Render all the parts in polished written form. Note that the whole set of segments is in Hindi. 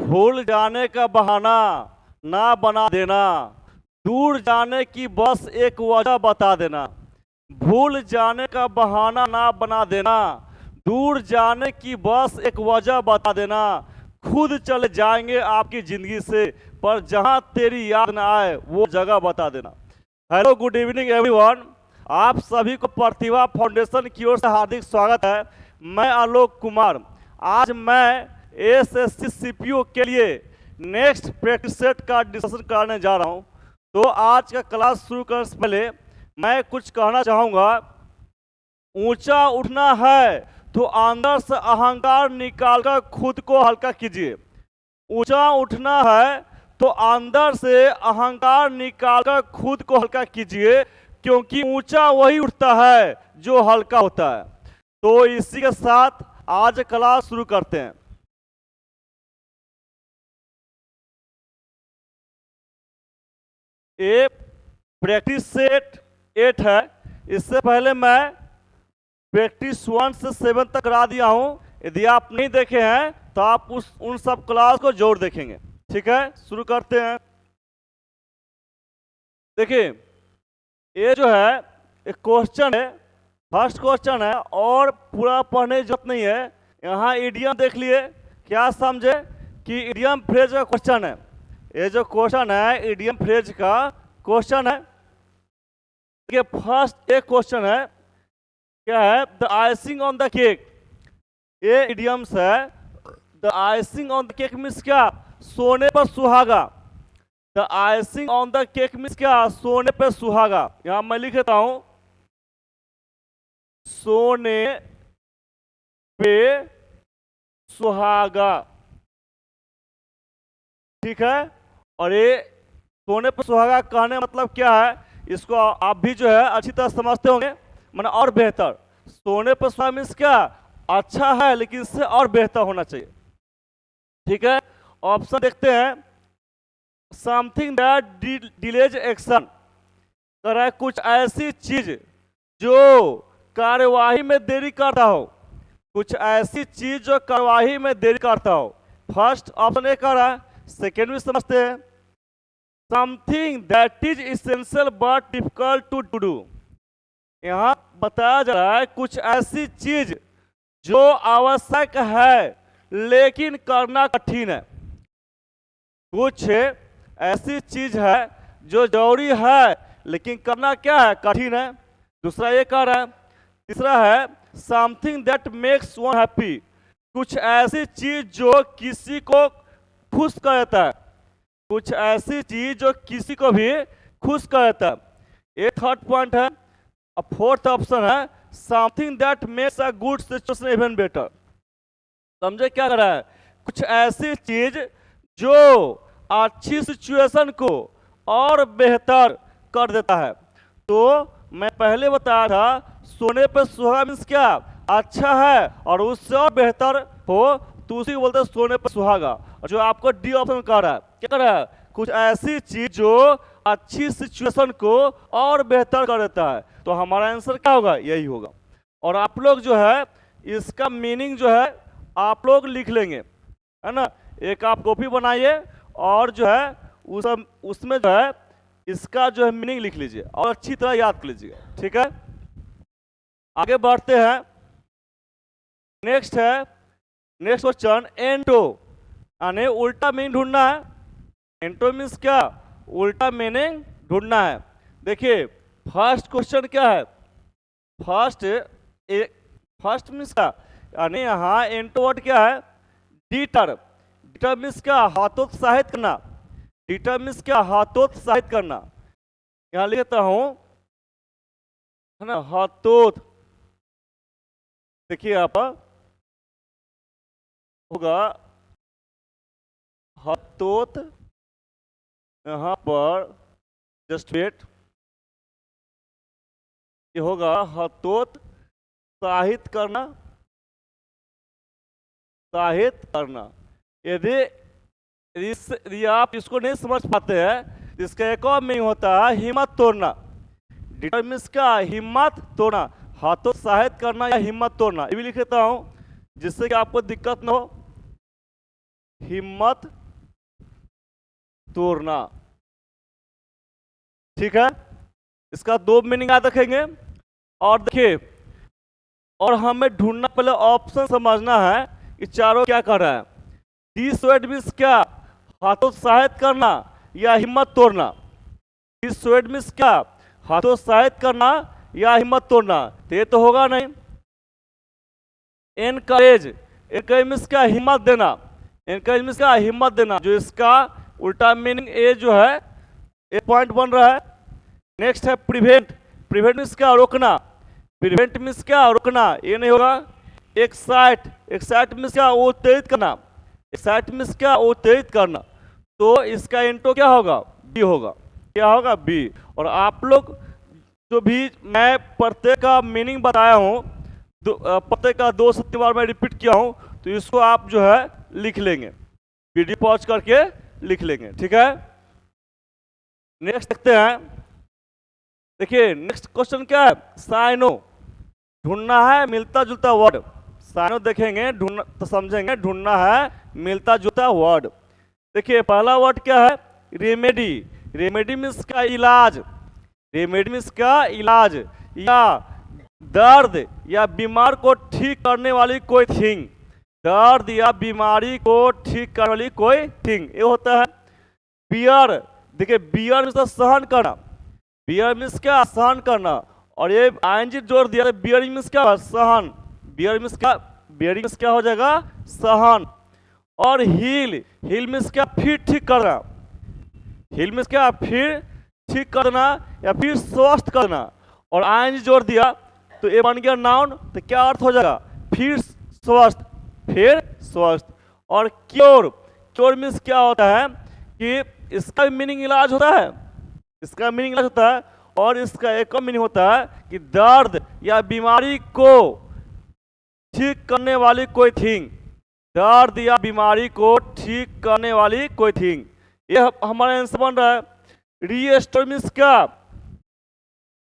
भूल जाने का बहाना ना बना देना, दूर जाने की बस एक वजह बता देना। भूल जाने का बहाना ना बना देना, दूर जाने की बस एक वजह बता देना। खुद चले जाएंगे आपकी ज़िंदगी से, पर जहां तेरी याद ना आए वो जगह बता देना। Hello, good evening everyone. आप सभी को प्रतिभा फाउंडेशन की ओर से हार्दिक स्वागत है। मैं आलोक कुमार। आज मैं एसएससी सीपीओ के लिए नेक्स्ट प्रैक्टिस सेट का डिस्कशन करने जा रहा हूं। तो आज का क्लास शुरू करने से पहले मैं कुछ कहना चाहूँगा। ऊंचा उठना है तो अंदर से अहंकार निकालकर खुद को हल्का कीजिए। ऊंचा उठना है तो अंदर से अहंकार निकालकर खुद को हल्का कीजिए, क्योंकि ऊंचा वही उठता है जो हल्का होता है। तो इसी के साथ आज क्लास शुरू करते हैं। ये प्रैक्टिस सेट 8 है। इससे पहले मैं प्रैक्टिस 1 से 7 तक करा दिया हूं। यदि आप नहीं देखे हैं तो आप उन सब क्लास को जोड़ देखेंगे। ठीक है, शुरू करते हैं। देखिए, ये जो है एक क्वेश्चन है, फर्स्ट क्वेश्चन है और पूरा पढ़ने की जरूरत नहीं है। यहाँ इडियम देख लिए, क्या समझे कि इडियम फ्रेज का क्वेश्चन है। ये जो क्वेश्चन है इडियम फ्रेज का क्वेश्चन है। देखिए, फर्स्ट एक क्वेश्चन है, क्या है? The icing on the cake. ये इडियम्स है। The icing on the cake means क्या? सोने पर सुहागा। The icing on the cake means क्या? सोने पर सुहागा। यहां मैं लिख देता हूं, सोने पे सुहागा। ठीक है, और ये सोने पर सुहागा कहने मतलब क्या है, इसको आप भी जो है अच्छी तरह समझते होंगे। माने और बेहतर। सोने पर सुहागा मीन्स क्या? अच्छा है लेकिन इससे और बेहतर होना चाहिए। ठीक है, ऑप्शन देखते हैं। समथिंग दैट डिलेज एक्शन, कह रहा है कुछ ऐसी चीज जो कार्यवाही में देरी करता हो। कुछ ऐसी चीज जो कार्यवाही में देरी करता हो। फर्स्ट ऑप्शन ए कह रहा है। सेकेंड भी समझते हैं। Something that is essential but difficult to do. यहां बताया जा रहा है कुछ ऐसी चीज जो आवश्यक है लेकिन करना कठिन है। कुछ ऐसी चीज है जो जरूरी है लेकिन करना क्या है? कठिन है। दूसरा ये कह रहा है। तीसरा है something that makes one happy. कुछ ऐसी चीज जो किसी को खुश कर देता है। कुछ ऐसी चीज जो किसी को भी खुश कर देता है। ये थर्ड पॉइंट है। अब फोर्थ ऑप्शन है something that makes a good situation even better. समझे क्या कर रहा है? कुछ ऐसी चीज जो अच्छी सिचुएशन को और बेहतर कर देता है। तो मैं पहले बताया था, सोने पे सुहागा मीन्स क्या? अच्छा है और उससे और बेहतर हो तो उसी को बोलते हैं सोने पे सुहागा। और जो आपको डी ऑप्शन कर रहा है, क्या कर रहा है? कुछ ऐसी चीज जो अच्छी सिचुएशन को और बेहतर कर देता है। तो हमारा आंसर क्या होगा? यही होगा। और आप लोग जो है इसका मीनिंग जो है आप लोग लिख लेंगे, है ना। एक आप कॉपी बनाइए और जो है उसमें जो है इसका जो है मीनिंग लिख लीजिए और अच्छी तरह याद कर लीजिएगा। ठीक है, आगे बढ़ते हैं। नेक्स्ट है, नेक्स्ट क्वेश्चन एंटो, यानी उल्टा मीनिंग ढूंढना है। एंटो मीन्स क्या? उल्टा मीनिंग ढूंढना है। देखिए, फर्स्ट क्वेश्चन क्या है? फर्स्ट मीन्स क्या? यानी यहाँ एंटो वर्ड क्या है? डीटर। डीटर मीन्स क्या? हतोत्साहित करना। डीटर मीन्स क्या? हतोत्साहित करना। यहाँ लिखता हूं, है ना, हतोत। देखिए यहाँ पर होगा हतोत, यहाँ पर जस्ट वेट, ये होगा हतोत्साहित करना। साहित करना। यदि आप इसको नहीं समझ पाते हैं, इसका एक और मीनिंग होता है हिम्मत तोड़ना। डिटर मीन्स क्या? हिम्मत तोड़ना। हतोत्साहित करना या हिम्मत तोड़ना, ये भी लिख देता हूं जिससे कि आपको दिक्कत न हो। हिम्मत तोड़ना। ठीक है, इसका दो मीनिंग याद रखेंगे। और देखिए, और हमें ढूंढना, पहले ऑप्शन समझना है कि चारों क्या कर रहा है। डिसवर्ड मीन्स क्या, हतोत्साहित करना या हिम्मत तोड़ना। डिसवर्ड मीन्स क्या, हतोत्साहित करना या हिम्मत तोड़ना, तो ये तो होगा नहीं। एनकरेज, एनकरेज मीन्स क्या, हिम्मत देना। एनकरेज मीन्स क्या, हिम्मत देना, जो इसका उल्टा मीनिंग ए जो है, ए पॉइंट बन रहा है। नेक्स्ट है प्रिवेंट, प्रिवेंट मीन्स क्या, रोकना। प्रिवेंट मीन्स क्या, रोकना, ये नहीं होगा। एक्साइट, एक्साइट मीन्स क्या, उत्तेजित करना। एक्साइट मीन्स क्या, उत्तेजित करना। तो इसका इंटो क्या होगा, बी होगा। क्या होगा, बी। और आप लोग जो भी मैं प्रत्येक का मीनिंग बताया हूँ, प्रत्येक का 2 से 3 बार मैं रिपीट किया हूँ, तो इसको आप जो है लिख लेंगे, वीडियो पॉज करके लिख लेंगे। ठीक है, नेक्स्ट देखते हैं। देखिए नेक्स्ट क्वेश्चन क्या है, साइनो, ढूंढना है मिलता जुलता वर्ड। साइनो देखेंगे, ढूंढना तो समझेंगे, ढूंढना है मिलता जुलता वर्ड। देखिए पहला वर्ड क्या है, रेमेडी। रेमेडी मीन्स का इलाज। रेमेडी मीन्स का इलाज या दर्द या बीमार को ठीक करने वाली कोई थिंग। दर्द या बीमारी को ठीक करने वाली कोई थिंग, ये होता है। बियर, देखिए बियर मीन्स सहन करना। बियर मीन्स क्या, सहन करना। और ये आईएनजी जोड़ दिया तो बियरिंग मीन्स क्या, सहन। बियर मीन्स क्या, बियरिंग मीन्स क्या हो जाएगा, सहन। और हील, हील मीन्स क्या, फिर ठीक करना। हील मीन्स क्या, फिर ठीक करना या फिर स्वस्थ करना। और आईएनजी जोड़ दिया तो ये बन गया नाउन, तो क्या अर्थ हो जाएगा, फिर स्वस्थ, फिर स्वस्थ। और क्योर, क्योर मीन्स क्या होता है कि इसका भी मीनिंग इलाज होता है, इसका मीनिंग इलाज होता है। और इसका एक और मीनिंग होता है कि दर्द या बीमारी को ठीक करने वाली कोई थिंग। दर्द या बीमारी को ठीक करने वाली कोई थिंग, ये हमारा आंसर बन रहा है। रीस्टोर मीन्स क्या,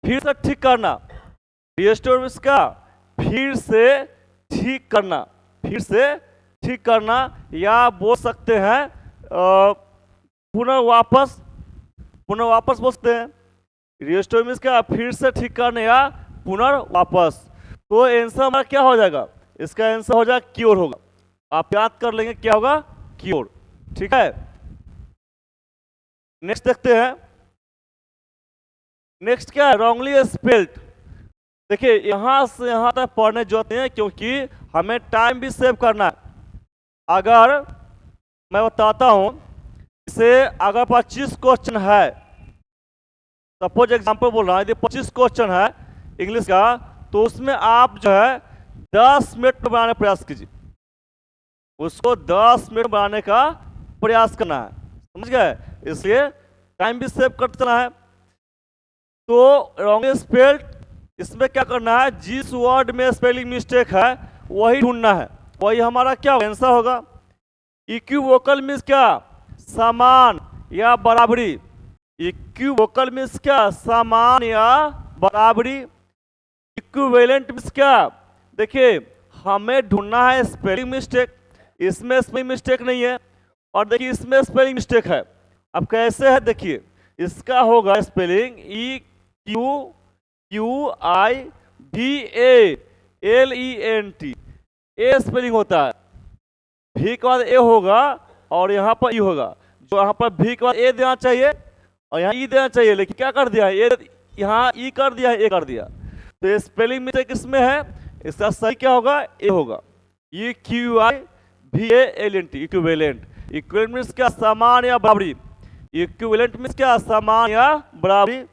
फिर से ठीक करना। रीस्टोर मीन्स क्या, फिर से ठीक करना, फिर से ठीक करना। या बोल सकते हैं पुनर्वापस, पुनर्वापस बोलते हैं। रीस्टोर मीन्स क्या, फिर से ठीक करने या पुनर्वापस। तो आंसर हमारा क्या हो जाएगा, इसका आंसर हो जाएगा क्योर होगा। आप याद कर लेंगे क्या होगा, क्योर। ठीक है, नेक्स्ट देखते हैं। नेक्स्ट क्या है, रॉन्गली स्पेल्ड। देखिए यहां से यहां तक पढ़ने जाते हैं क्योंकि हमें टाइम भी सेव करना है। अगर मैं बताता हूं, इसे अगर 25 क्वेश्चन है, सपोज एग्जांपल बोल रहा हूं, यदि 25 क्वेश्चन है इंग्लिश का, तो उसमें आप जो है 10 मिनट में बनाने का प्रयास कीजिए। उसको 10 मिनट बनाने का प्रयास करना है, समझ गए। इसलिए टाइम भी सेव करते चलना है। तो रॉन्गली स्पेल्ड, इसमें क्या करना है, जिस वर्ड में स्पेलिंग मिस्टेक है वही ढूंढना है, वही हमारा क्या आंसर होगा। इक्विवोकल मीन्स क्या, समान या बराबरी। इक्विवोकल मीन्स क्या, समान या बराबरी। इक्विवेलेंट मीन्स क्या, देखिए हमें ढूंढना है स्पेलिंग मिस्टेक, इसमें स्पेलिंग मिस्टेक नहीं है, और देखिए इसमें स्पेलिंग मिस्टेक है। अब कैसे है, देखिए इसका होगा स्पेलिंग EQIVALENT, ए स्पेलिंग होता है। भी के बाद ए होगा और यहाँ पर ई होगा। जो यहाँ पर भी के बाद ए देना चाहिए और यहाँ ई देना चाहिए, लेकिन क्या कर दिया है, ए यहाँ ई कर दिया है, ए कर दिया। तो ये स्पेलिंग मिस्टेक इसमें है, इसका सही क्या होगा, ए होगा। EQIVALENT, equivalent. इक्विवेलेंट मीन्स क्या, समान या बराबरी। इक्विवेलेंट मीन्स क्या, समान या बराबरी,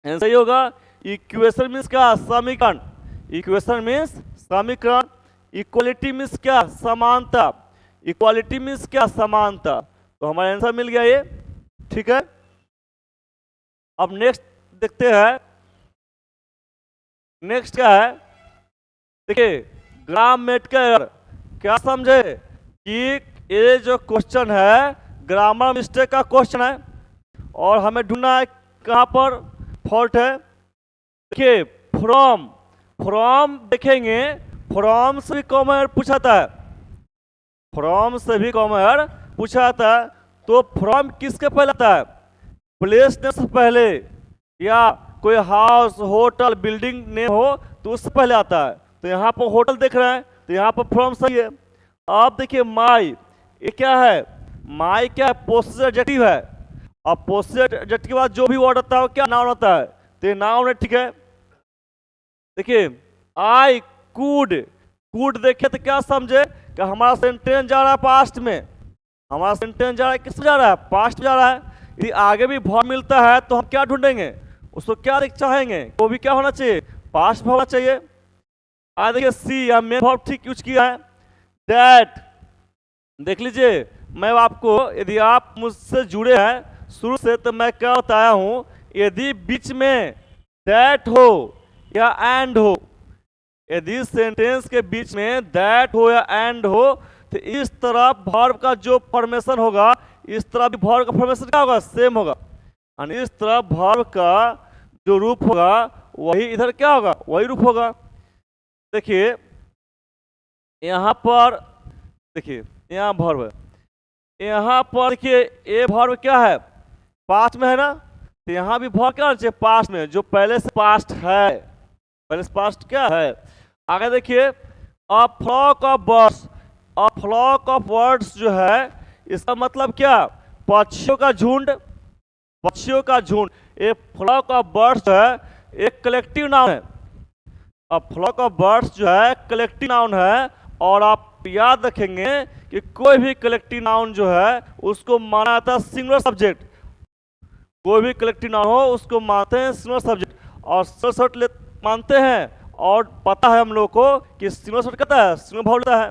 सही होगा। इक्वेशन मीन्स क्या, समीकरण। इक्वेशन मीन्स समीकरण। इक्वालिटी मीन्स क्या, समानता। इक्वालिटी मीन्स क्या, समानता। तो हमारा आंसर मिल गया ये, ठीक है। अब नेक्स्ट देखते हैं। नेक्स्ट क्या है, देखिए ग्रामेटिकल एरर। क्या समझे कि ये जो क्वेश्चन है ग्रामर मिस्टेक का क्वेश्चन है और हमें ढूंढना है कहाँ पर फॉल्ट है। देखिए फ्रॉम, फ्रॉम देखेंगे, फ्रॉम से भी कॉमन पूछा था, फ्रॉम से भी कॉमन वर्ड पूछा जाता है, तो फ्रॉम किसके पहले आता है? प्लेस नेम से पहले, या कोई हाउस होटल बिल्डिंग नेम हो तो उससे पहले आता है। तो यहाँ पर होटल देख रहे हैं तो यहाँ पर फ्रॉम सही है। अब देखिए माई, ये क्या है? माई क्या है? पोसेसिव एडजेक्टिव है। अब पोसेसिव एडजेक्टिव के बाद जो भी वर्ड आता है वो क्या नाउन होता है, तो ये नाउन है, ठीक है। देखिए आई कुड, कुड देखे तो क्या समझे कि हमारा सेंटेंस जा रहा है पास्ट में, हमारा सेंटेंस जा रहा है किस जा रहा है? पास्ट जा रहा है। यदि आगे भी वर्ब मिलता है तो हम क्या ढूंढेंगे? उसको क्या चाहेंगे? वो भी क्या होना चाहिए? पास्ट होना चाहिए। आज देखिए सी या मेन वर्ब ठीक यूज किया है। दैट, देख लीजिए मैं आपको, यदि आप मुझसे जुड़े हैं शुरू से तो मैं क्या बताया हूं, यदि बीच में दैट हो या एंड हो, यदि सेंटेंस के बीच में दैट हो या एंड हो तो इस तरह वर्ब का जो फॉर्मेशन होगा, इस तरह भी वर्ब का फॉर्मेशन क्या होगा? सेम होगा। और इस तरह वर्ब का जो रूप होगा वही इधर क्या होगा? वही रूप होगा। देखिए यहाँ पर, देखिए यहाँ वर्ब है, यहाँ पर देखिए ये वर्ब क्या है? पास्ट में है ना, तो यहाँ भी वर्ब क्या होना चाहिए? पास्ट में, जो पहले से पास्ट है, पहले से पास्ट क्या है। आगे देखिए a flock of birds, a flock of birds जो है इसका मतलब क्या? पक्षियों का झुंड, पक्षियों का झुंड। ये फ्लॉक ऑफ बर्ड्स जो है एक कलेक्टिव नाउन है। अब फ्लॉक ऑफ बर्ड्स जो है कलेक्टिव नाउन है, और आप याद रखेंगे कि कोई भी कलेक्टिव नाउन जो है उसको माना जाता है सिंगुलर सब्जेक्ट। कोई भी कलेक्टिव नाउन हो उसको मानते हैं सिंगुलर सब्जेक्ट, और सिंगुलर मानते हैं, और पता है हम लोग को कि सिंगुलर सब्जेक्ट कहता है, सिंगुलर वर्ब लेता है।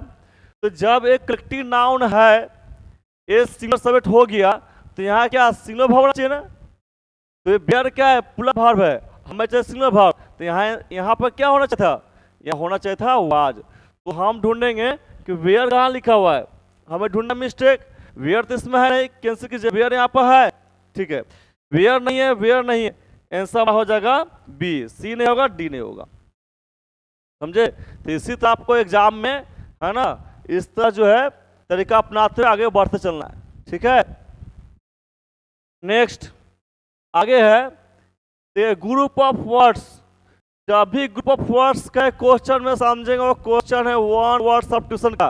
तो जब एक कलेक्टिव नाउन है ये सिंगुलर सब्जेक्ट हो गया तो यहाँ क्या सिंगुलर वर्ब होना चाहिए ना। तो ये बेयर क्या है? प्लुरल वर्ब है, हमें चाहिए सिंगुलर वर्ब। तो यहाँ पर क्या होना चाहिए था? यहाँ होना चाहिए था वाज। तो हम ढूंढेंगे कि वेयर कहाँ लिखा हुआ है, हमें ढूंढना मिस्टेक। वेयर तो इसमें है नहीं, कैंसिल कीजिए, वेयर यहाँ पर है, ठीक है। वेयर नहीं है, वेयर नहीं है, आंसर हो जाएगा बी, सी नहीं होगा, डी नहीं होगा, समझे। तो इसी तरह आपको एग्जाम में है ना इस तरह जो है तरीका अपनाते हुए आगे बढ़ते चलना है, ठीक है। नेक्स्ट आगे है ग्रुप ऑफ वर्ड्स। जब भी ग्रुप ऑफ वर्ड्स का क्वेश्चन में समझेंगे वो क्वेश्चन है वन वर्ड सब्स्टिट्यूशन का,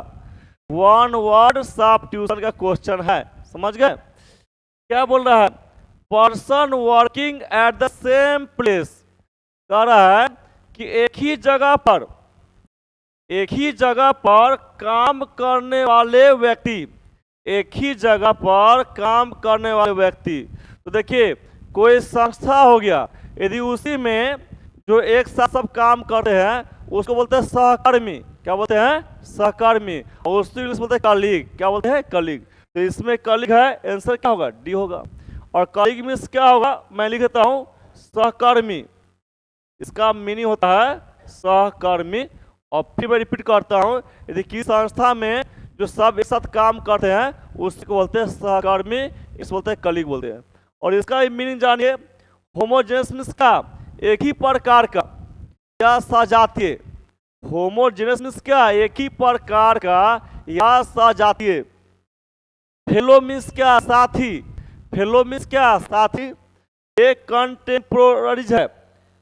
वन वर्ड सब्स्टिट्यूशन का क्वेश्चन है, समझ गए। क्या बोल रहा है? Person working at the same place, कह रहा है कि एक ही जगह पर काम करने वाले व्यक्ति, एक ही जगह पर काम करने वाले व्यक्ति। तो देखिए कोई संस्था हो गया, यदि उसी में जो एक साथ सब काम करते हैं उसको बोलते हैं सहकर्मी। क्या बोलते हैं? सहकर्मी। और उसको इंग्लिश बोलते हैं कलीग। क्या बोलते हैं? कलीग। तो इसमें कलीग है, आंसर क्या होगा? डी होगा। और कलीग मीन्स क्या होगा? मैं लिख देता हूं सहकर्मी, इसका मीनिंग होता है सहकर्मी। और फिर मैं रिपीट करता हूं, यदि किसी संस्था में जो सब एक साथ काम करते हैं उसको बोलते हैं सहकर्मी, इसको बोलते हैं कलीग बोलते हैं। और इसका मीनिंग जानिए, होमोजेनस मीन्स का एक ही प्रकार का या सजातीय। होमोजेनस मीन्स क्या? एक ही प्रकार का या सजातीय। फेलो मीन्स क्या? साथी। फेलो मीन्स क्या? साथी। एक कंटेम्पोररीज है,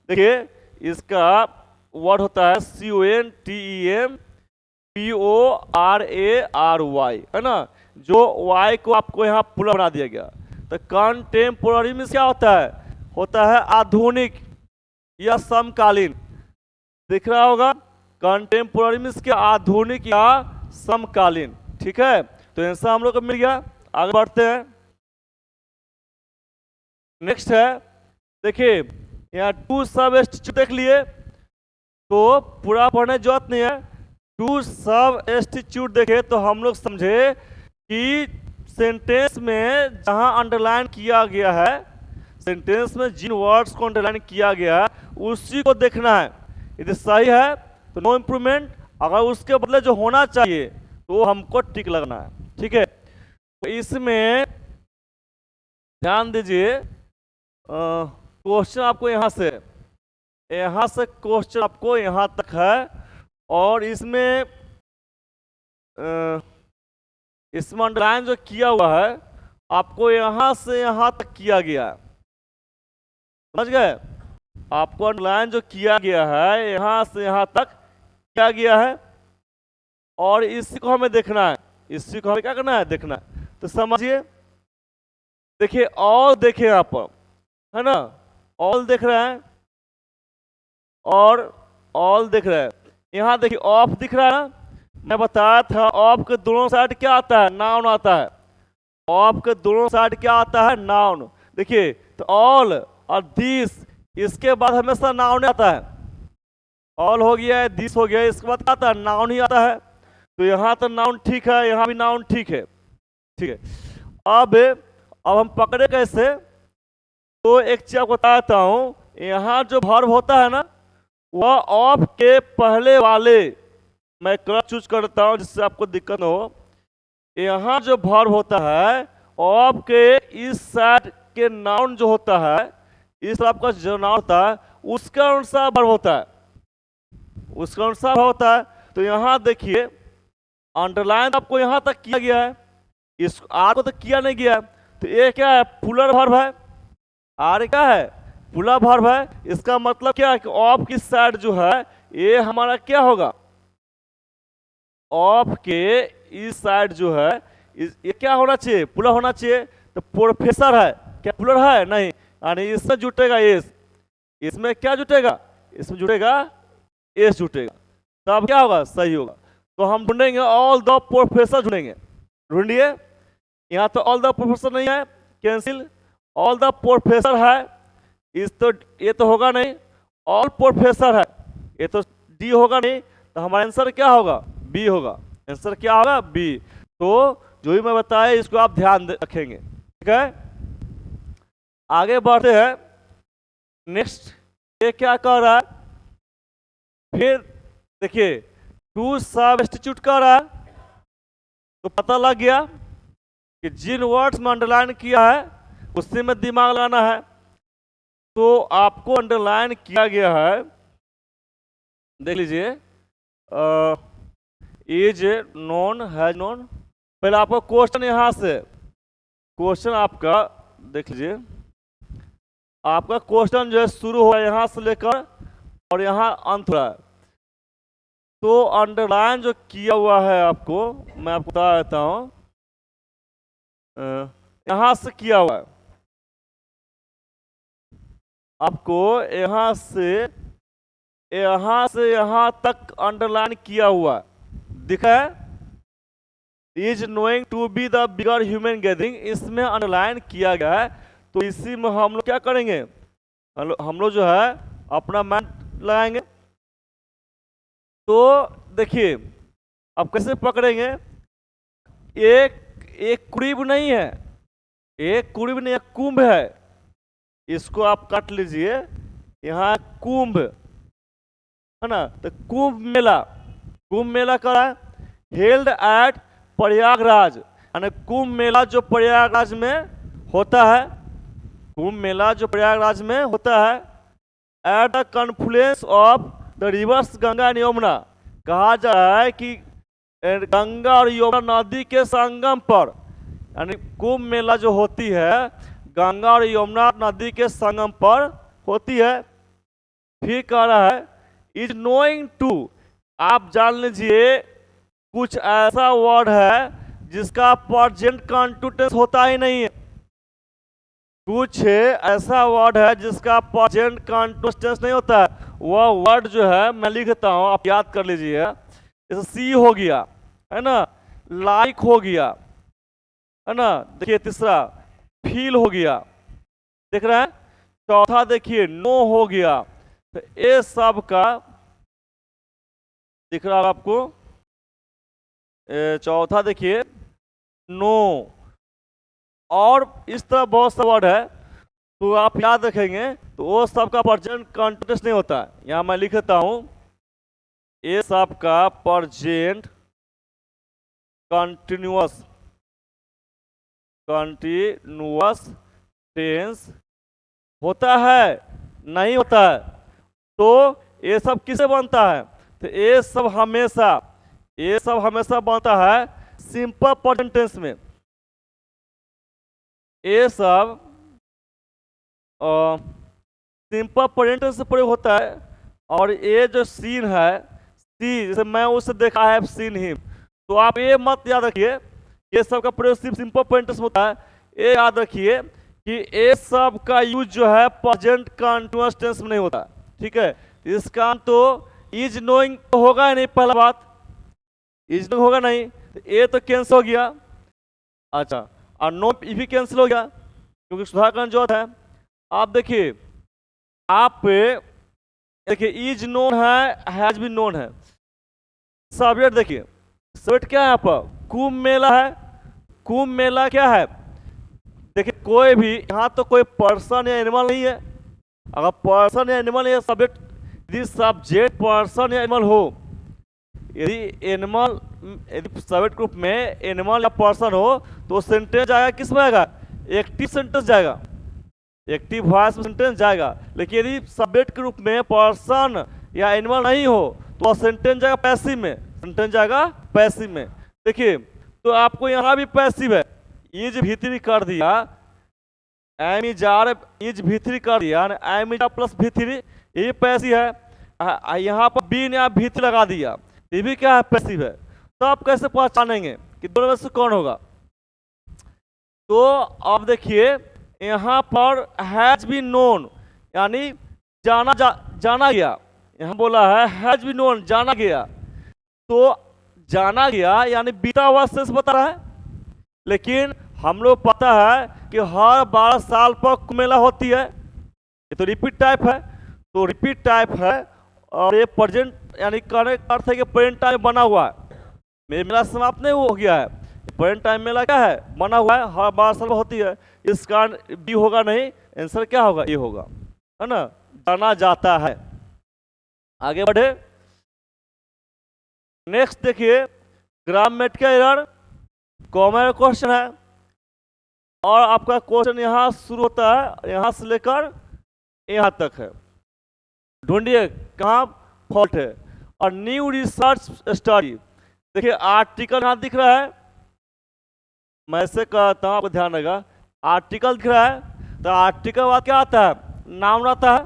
देखिए इसका वर्ड होता है CONTEMPORARY, है ना, जो Y को आपको यहाँ प्लुरल बना दिया गया। तो कंटेम्पोररी मीन्स क्या होता है आधुनिक या समकालीन। दिख रहा होगा, कंटेम्पोररी मीन्स क्या? आधुनिक या समकालीन, ठीक है। तो आंसर हम लोग को मिल गया। आगे बढ़ते हैं। नेक्स्ट है, देखिए यहाँ टू सबस्टिट्यूट देख लिए, तो पूरा पढ़ने जरूरत नहीं है। टू सबस्टिट्यूट देखे तो हम लोग समझे कि सेंटेंस में जहां अंडरलाइन किया गया है, सेंटेंस में जिन वर्ड्स को अंडरलाइन किया गया है उसी को देखना है। यदि सही है तो नो इम्प्रूवमेंट, अगर उसके बदले जो होना चाहिए तो हमको टिक लगना है, ठीक है। तो इसमें ध्यान दीजिए, क्वेश्चन आपको यहाँ से क्वेश्चन आपको यहाँ तक है, और इसमें इसमें अंडरलाइन जो किया हुआ है आपको यहां से यहां तक किया गया है, समझ गए? आपको अंडरलाइन जो किया गया है यहां से यहां तक किया गया है, और इसी को हमें देखना है, इसी को हमें क्या करना है, देखना है। तो समझिए, देखिए ऑल देखे यहाँ पर, है ना, ऑल देख रहे हैं और ऑल देख रहे हैं। यहाँ देखिए ऑफ दिख रहा है ना, मैं बताया था ऑफ के दोनों साइड क्या आता है, नाउन आता है। ऑफ के दोनों साइड क्या आता है, नाउन। देखिए तो ऑल और दिस, इसके बाद हमेशा नाउन आता है। ऑल हो गया है, दिस हो गया है, इसके बाद क्या आता है, नाउन ही आता है। तो यहाँ तो नाउन ठीक है, यहाँ भी नाउन ठीक है, ठीक है। अब हम पकड़े कैसे, तो एक चीज आपको बताता हूँ। यहाँ जो वर्ब होता है ना, वह ऑफ के पहले वाले, मैं कलर चूज करता हूँ जिससे आपको दिक्कत न हो। यहाँ जो वर्ब होता है ऑफ के इस साइड के नाउन जो होता है, इस तरफ का जो नाउन होता है उसका अनुसार वर्ब होता है, उसका अनुसार होता है। तो यहाँ देखिए अंडरलाइन आपको यहाँ तक किया गया है, इस आर को तो किया नहीं गया। तो ये क्या है, पुलर वर्ब है। आर क्या है, पुलर वर्ब है। इसका मतलब क्या है कि ऑफ की साइड जो है ये हमारा क्या होगा, ऑफ के इस साइड जो है ये क्या होना चाहिए, पुलर होना चाहिए। तो प्रोफेसर है, क्या पुलर है, नहीं, यानी इसमें जुटेगा एस, इसमें क्या जुटेगा, इसमें जुटेगा एस जुटेगा, तब क्या होगा, सही होगा। तो हम ढूंढेंगे ऑल द प्रोफेसर, ढूंढेंगे, ढूंढिए। यहाँ तो ऑल द प्रोफेसर नहीं है, कैंसिल। ऑल द प्रोफेसर है, इस तो ये तो होगा नहीं, ऑल प्रोफेसर है, ये तो डी होगा नहीं, तो हमारा आंसर क्या होगा, बी होगा। आंसर क्या होगा, बी। तो जो भी मैं बताया इसको आप ध्यान रखेंगे, ठीक है। आगे बढ़ते हैं, नेक्स्ट ये क्या कह रहा है, फिर देखिए टू सब्स्टिट्यूट कर रहा है। तो पता लग गया कि जिन वर्ड्स में अंडरलाइन किया है उसी में दिमाग लगाना है। तो आपको अंडरलाइन किया गया है, देख लीजिए, इज नोन, हैज नोन। पहले आपको क्वेश्चन यहां से, क्वेश्चन आपका देख लीजिए, आपका क्वेश्चन जो है शुरू हो यहां से लेकर और यहां अंत हो रहा है। तो अंडरलाइन जो किया हुआ है आपको मैं आपको बता देता हूं, यहां से किया हुआ है, आपको यहां से यहां तक अंडरलाइन किया हुआ दिखा है। Is knowing to be the bigger human gathering, इसमें अंडरलाइन किया गया है। तो इसी में हम लोग क्या करेंगे, हम लोग जो है अपना मैन लगाएंगे। तो देखिए अब कैसे पकड़ेंगे, एक कुरीब नहीं है, एक कुरीब नहीं है, कुंभ है। इसको आप काट लीजिए, यहाँ कुंभ है ना। तो कुंभ मेला, कुंभ मेला करा हेल्ड एट प्रयागराज, यानी कुंभ मेला जो प्रयागराज में होता है, कुंभ मेला जो प्रयागराज में होता है। At the confluence of the rivers Ganga and Yamuna, कहा जा रहा है कि गंगा और यमुना नदी के संगम पर, यानी कुंभ मेला जो होती है गंगा और यमुना नदी के संगम पर होती है। फिर कह रहा है इज नोइंग टू, आप जान लीजिए कुछ ऐसा वर्ड है जिसका प्रेजेंट कंटीन्यूअस होता ही नहीं है, कुछ ऐसा वर्ड है जिसका प्रेजेंट कंटीन्यूअस नहीं होता है। वह वर्ड जो है मैं लिखता हूं, आप याद कर लीजिए। जैसे सी हो गया, है ना, लाइक हो गया, है ना, देखिए तीसरा फील हो गया, देख रहे हैं। चौथा देखिए नो हो गया। तो ये सब का दिख रहा है आपको, चौथा देखिए नो, और इस तरह बहुत सा वर्ड है। तो आप याद रखेंगे, तो वो सब का प्रेजेंट कंटीन्यूअस नहीं होता है। यहाँ मैं लिखता हूं ये सब का प्रेजेंट कंटीन्यूअस टेंस होता है, नहीं होता है। तो ये सब किसे बनता है, तो ये सब हमेशा बनता है सिंपल प्रेजेंट टेंस में ये सब सिंपल प्रेजेंट टेंस से प्रयोग होता है। और ये जो सीन है, सी जैसे मैं उसे देखा है, सीन हिम, तो आप ये मत याद रखिए ये सब का प्रयोग सिर्फ सिंपल प्रेजेंट टेंस में होता है। ये याद रखिए कि ये सब का यूज जो है प्रेजेंट कंटीन्यूअस टेंस में नहीं होता, ठीक है। इसका तो इज नोइंग तो होगा ही नहीं, पहला बात इज नोइंग होगा नहीं, तो ये तो कैंसिल हो गया। अच्छा, और नो भी कैंसिल हो गया क्योंकि सुधाकरण जो है। आप देखिए, आप देखिए इज नोन है, हैज भी नोन है। सब्जेक्ट देखिए, सब्जेक्ट क्या है यहाँ पर, कुंभ मेला है। कुंभ मेला क्या है, देखिए कोई भी यहाँ तो कोई पर्सन या एनिमल नहीं है। अगर पर्सन या एनिमल या सब्जेक्ट, यदि सब्जेक्ट पर्सन या एनिमल हो, यदि एनिमल, यदि सब्जेक्ट ग्रुप में एनिमल या पर्सन हो तो सेंटेंस जाएगा किस में आएगा, एक्टिव सेंटेंस जाएगा, एक्टिव वॉइस में सेंटेंस जाएगा। लेकिन यदि सब्जेक्ट के रूप में पर्सन या एनिमल नहीं हो तो सेंटेंस जाएगा पैसिव में, सेंटेंस जाएगा पैसिव में। देखिए तो आपको यहाँ भी पैसिव है, इज भीतरी कर दिया, एम इज आर इज भीतरी कर दिया, एम इज आर प्लस भीतरी, ये पैसिव है। यहाँ पर बी ने आप भीतरी लगा दिया, ये भी क्या है, पैसिव है। तो आप कैसे पहचानेंगे कि दोनों में से कौन होगा। तो अब देखिए यहाँ पर हैज बी नोन यानी जाना गया, यहाँ बोला है हैज बी नोन जाना गया, तो जाना गया यानी बीता हुआ शेष बता रहा है। लेकिन हम लोग पता है कि हर 12 साल पर कुंभ मेला होती है, ये तो रिपीट टाइप है, तो रिपीट टाइप है और ये प्रेजेंट यानी कहने का अर्थ है कि प्रेजेंट टाइम बना हुआ है, मेला समाप्त नहीं हो गया है, प्रेजेंट टाइम मेला क्या है, बना हुआ है, हर 12 साल में होती है। इस कारण बी होगा नहीं, आंसर क्या होगा, ये होगा, है ना, जाना जाता है। आगे बढ़े, नेक्स्ट देखिए ग्रामेटिकल एरर, कॉमन क्वेश्चन है और आपका क्वेश्चन यहाँ शुरू होता है, यहाँ से लेकर यहाँ तक है। ढूंढिए कहाँ फॉल्ट है। और न्यू रिसर्च स्टडी, देखिए आर्टिकल यहाँ दिख रहा है, मैं ऐसे कहता हूँ आपको ध्यान रहेगा, आर्टिकल दिख रहा है तो आर्टिकल बाद क्या आता है, नाम रहता है।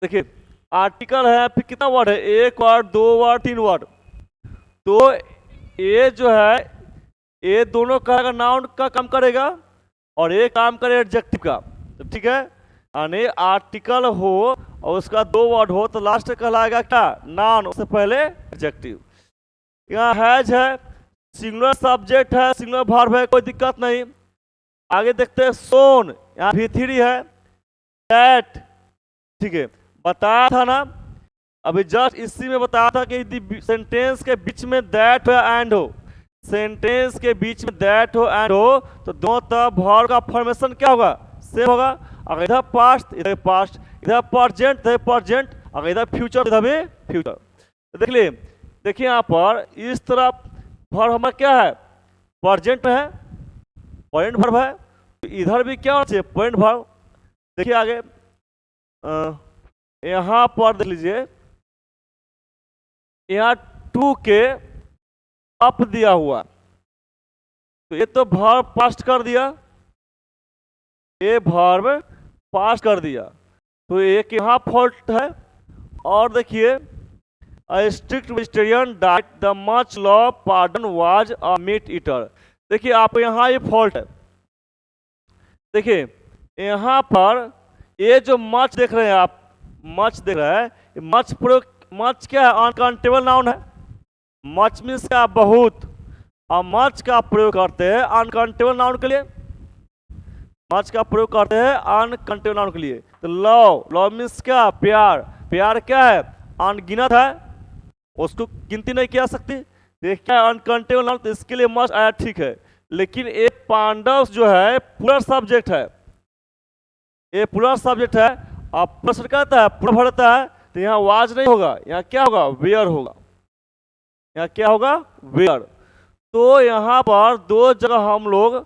देखिए आर्टिकल है, फिर कितना वर्ड है, एक वर्ड, दो वर्ड, तीन वर्ड, तो ये जो है ये दोनों का नाउन का काम करेगा और ये काम करे एडजेक्टिव का, तो ठीक है। यानी आर्टिकल हो और उसका दो वर्ड हो तो लास्ट कहलाएगा क्या, नाउन, उससे पहले एडजेक्टिव। यहाँ हैज है, सिंगुलर सब्जेक्ट है, सिंगुलर वर्ब है, कोई दिक्कत नहीं। आगे देखते हैं सोन, यहाँ भी थ्री है, दैट, ठीक है, बताया था ना अभी जस्ट इसी में बताया था कि सेंटेंस के बीच में दैट हो एंड हो, सेंटेंस के बीच में दैट हो एंड हो तो दोनों तरफ वर्ब का फॉर्मेशन क्या होगा, सेम होगा। अगर इधर पास्ट इधर पास्ट, इधर प्रेजेंट इधर प्रेजेंट, अगर इधर फ्यूचर इधर भी फ्यूचर। तो देख लिए, देखिए यहाँ पर इस तरफ वर्ब हमारा क्या है, प्रेजेंट में है, पॉइंट वर्ब है, तो इधर भी क्या होना चाहिए, पॉइंट वर्ब। देखिए आगे यहाँ पर देख लीजिए, यहाँ टू के अप दिया हुआ, तो ये तो वर्ब पास्ट कर दिया, ये वर्ब पास्ट कर दिया, तो एक यहाँ फॉल्ट है। और देखिए A strict vegetarian diet, the much loved pardon was a meat eater। देखिए आप यहाँ ये फॉल्ट है, देखिए यहाँ पर ये जो मच देख रहे हैं आप, मच देख रहे हैं, मच प्रयोग, मच क्या है, अनकाउंटेबल नाउन है, मच मीन्स क्या, बहुत, और मच का प्रयोग करते हैं अनकाउंटेबल नाउन के लिए, मच का प्रयोग करते हैं अनकाउंटेबल नाउन के लिए। तो लव, लव मीन्स क्या, प्यार, प्यार क्या है, अनगिनत है, उसको गिनती नहीं किया सकती, देखिए अनकाउंटेबल नाउन, तो इसके लिए मच आया, ठीक है। लेकिन एक पांडव जो है पूरा सब्जेक्ट है, ये पूरा सब्जेक्ट है, आप प्रश्न कहता है पूरा भरता है, तो यहाँ वाज नहीं होगा, यहाँ क्या होगा, वेयर होगा, यहाँ क्या होगा, वेयर। तो यहाँ पर दो जगह हम लोग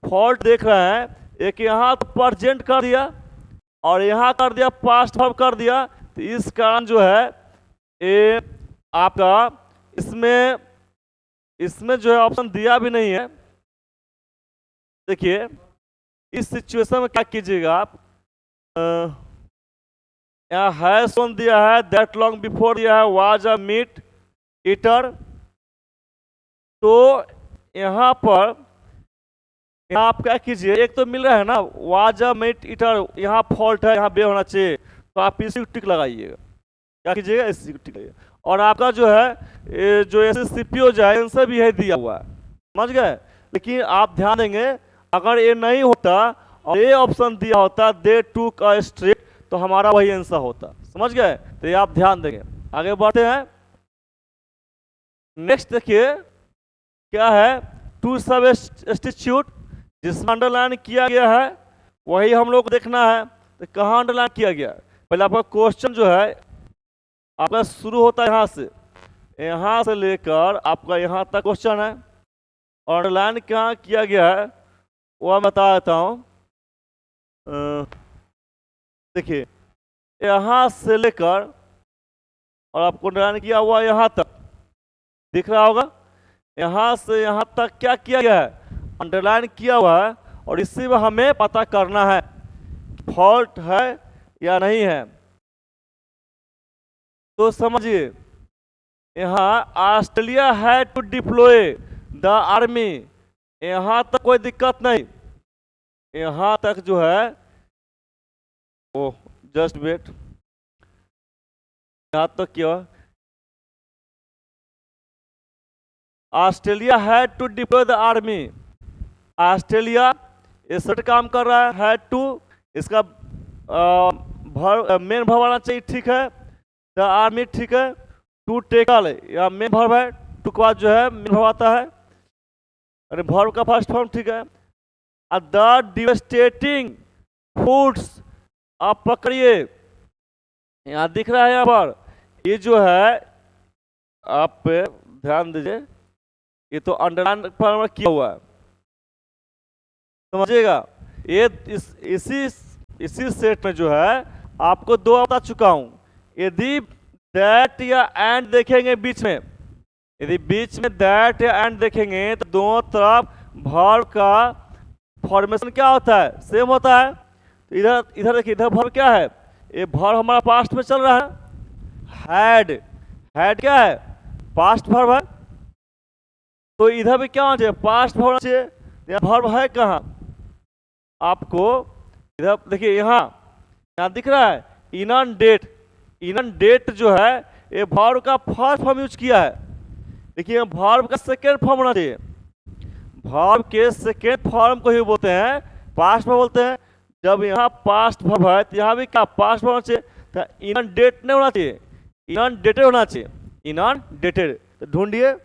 फॉल्ट देख रहे हैं, एक यहाँ तो प्रेजेंट कर दिया और यहाँ कर दिया पास्ट वर्ब कर दिया, तो इस कारण जो है ये आपका इसमें इसमें जो है ऑप्शन दिया भी नहीं है। देखिए इस सिचुएशन में क्या कीजिएगा आप, यहाँ है सोन दिया है, दैट लॉन्ग बिफोर दिया है, वाज अ मीट ईटर। तो यहाँ पर यहाँ आप क्या कीजिए, एक तो मिल रहा है ना वाज अ मीट ईटर, यहाँ फॉल्ट है, यहाँ बे होना चाहिए, तो आप इसी को टिक लगाइएगा। क्या कीजिएगा, इसी को टिक लगाइएगा। और आपका जो है ये जो एसएससीपीओ जो है आंसर भी है दिया हुआ है, समझ गए। लेकिन आप ध्यान देंगे अगर ये नहीं होता और ये ऑप्शन दिया होता दे टूक अ स्ट्रिप, तो हमारा वही आंसर होता, समझ गए। तो ये आप ध्यान देंगे। आगे बढ़ते हैं। नेक्स्ट देखिए क्या है, टू सब्स्टिट्यूट, जिसमें अंडरलाइन किया गया है वही हम लोग को देखना है। तो कहाँ अंडरलाइन किया गया है, पहले आपका क्वेश्चन जो है आपका शुरू होता है यहाँ से लेकर आपका यहाँ तक क्वेश्चन है, और अंडरलाइन कहाँ किया गया है वो मैं बता देता हूँ। देखिए यहाँ से लेकर और आपको अंडरलाइन किया हुआ यहाँ तक दिख रहा होगा। यहाँ से यहाँ तक क्या किया गया है, अंडरलाइन किया हुआ है, और इसी में हमें पता करना है फॉल्ट है या नहीं है। तो समझिए यहाँ ऑस्ट्रेलिया है टू डिप्लॉय द आर्मी, यहाँ तक कोई दिक्कत नहीं। यहाँ तक जो है ओ जस्ट वेट, यहाँ तक क्या, ऑस्ट्रेलिया है to deploy the army, Australia ये सट काम कर रहा है टू, इसका मेन वर्ब आना चाहिए, ठीक है। द आर्मी ठीक है, टू टेकल या मेन वर्ब है, टू के बाद जो है मेन वर्ब आता है, अरे वर्ब का फर्स्ट फॉर्म ठीक है। द डिवेस्टेटिंग फूड्स, आप पकड़िए यहाँ दिख रहा है, यहाँ पर ये जो है आप ध्यान दीजिए, ये तो अंडरलाइन पर किया हुआ है, समझिएगा। ये इसी सेट में जो है आपको दो बता चुका हूं। यदि दैट या एंड देखेंगे बीच में, यदि बीच में दैट या एंड देखेंगे तो दोनों तरफ वर्ब का फॉर्मेशन क्या होता है, सेम होता है। तो इधर देखिए, इधर वर्ब क्या है, ये वर्ब हमारा पास्ट में चल रहा है, हैड क्या है, पास्ट वर्ब है। तो इधर भी क्या होना चाहिए, पास्ट वर्ब होना चाहिए। वर्ब है कहाँ आपको, इधर देखिए यहाँ दिख रहा है इनंडेट, इनंडेट जो है ये वर्ब का फर्स्ट फॉर्म यूज किया है। देखिए वर्ब का सेकेंड फॉर्म होना चाहिए, वर्ब के सेकेंड फॉर्म को ही बोलते हैं पास्ट वर्ब बोलते हैं। जब यहाँ पास्ट वर्ब है तो यहाँ भी क्या पास्ट वर्ब होना चाहिए, तो इनंडेट नहीं होना चाहिए, इनंडेटेड होना चाहिए, इनंडेटेड। तो ढूंढिए,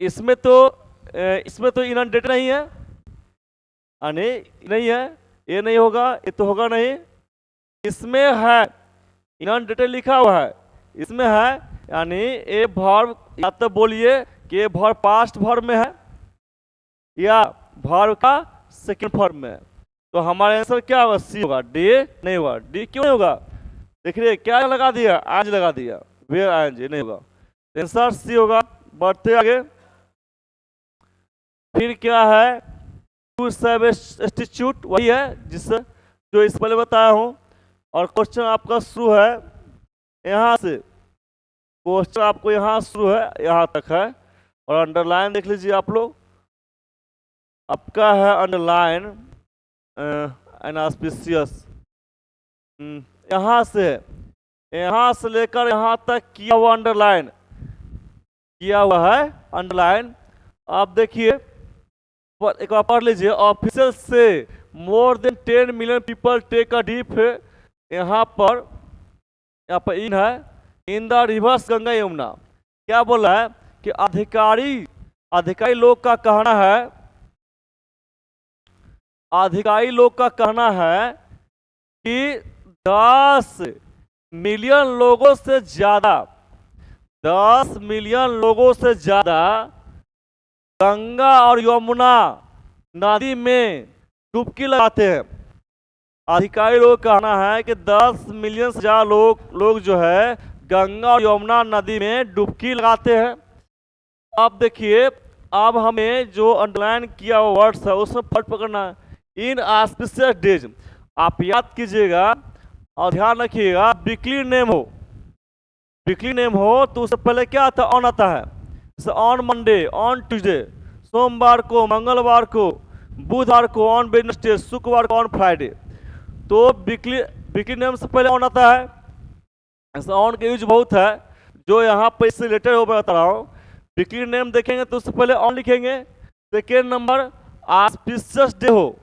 इसमें तो इनंडेटेड नहीं है, नहीं है, ये नहीं होगा, ये तो होगा नहीं। इसमें है इनंडेटेड लिखा हुआ है, इसमें है, यानी ये वर्ब या तो बोलिए कि ये वर्ब पास्ट वर्ब में है या वर्ब का सेकंड फॉर्म में है। तो हमारा आंसर क्या होगा, सी होगा, डी नहीं होगा। डी क्यों नहीं होगा, देखिए क्या लगा दिया, आज लगा दिया, वेयर आज नहीं होगा, आंसर सी होगा। बढ़ते आगे, फिर क्या है, टू सब्स्टिट्यूट, वही है जो इस पहले बताया हूँ। और क्वेश्चन आपका शुरू है यहाँ से, क्वेश्चन आपको यहाँ शुरू है, यहाँ तक है। और अंडरलाइन देख लीजिए आप लोग, आपका है अंडरलाइन एनास्पिशियस, यहाँ से लेकर यहाँ तक किया हुआ अंडरलाइन, किया हुआ है अंडरलाइन। आप देखिए एक बार पढ़ लीजिए, ऑफिसर से more than 10 million people take a dip, यहाँ पर इन है, in the rivers Ganga Yamuna. क्या बोला है कि अधिकारी लोग का कहना है, अधिकारी लोग का कहना है कि 10 मिलियन लोगों से ज्यादा, 10 मिलियन लोगों से ज्यादा गंगा और यमुना नदी में डुबकी लगाते हैं। अधिकारी लोग का कहना है कि 10 मिलियन से ज्यादा लोग जो है गंगा और यमुना नदी में डुबकी लगाते हैं। आप देखिए, अब हमें जो अंडरलाइन किया हुआ वर्ड्स है उसमें फर्क पकड़ना है। इन ऑस्पिशियस डेज, आप याद कीजिएगा और ध्यान रखिएगा, वीकली नेम हो, वीकली नेम हो तो उससे पहले क्या आता है? ऑन आता है। जैसे ऑन मंडे, ऑन ट्यूसडे, सोमवार को, मंगलवार को, बुधवार को, ऑन वेडनेसडे, शुक्रवार को, ऑन फ्राइडे। तो वीकली वीकली नेम से पहले ऑन आता है। ऐसा ऑन का यूज बहुत है, जो यहाँ पर इससे रिलेटेड हो, मैं बता रहा हूँ। वीकली नेम देखेंगे तो उससे पहले ऑन लिखेंगे। सेकेंड नंबर, ऑस्पिशियस डे हो,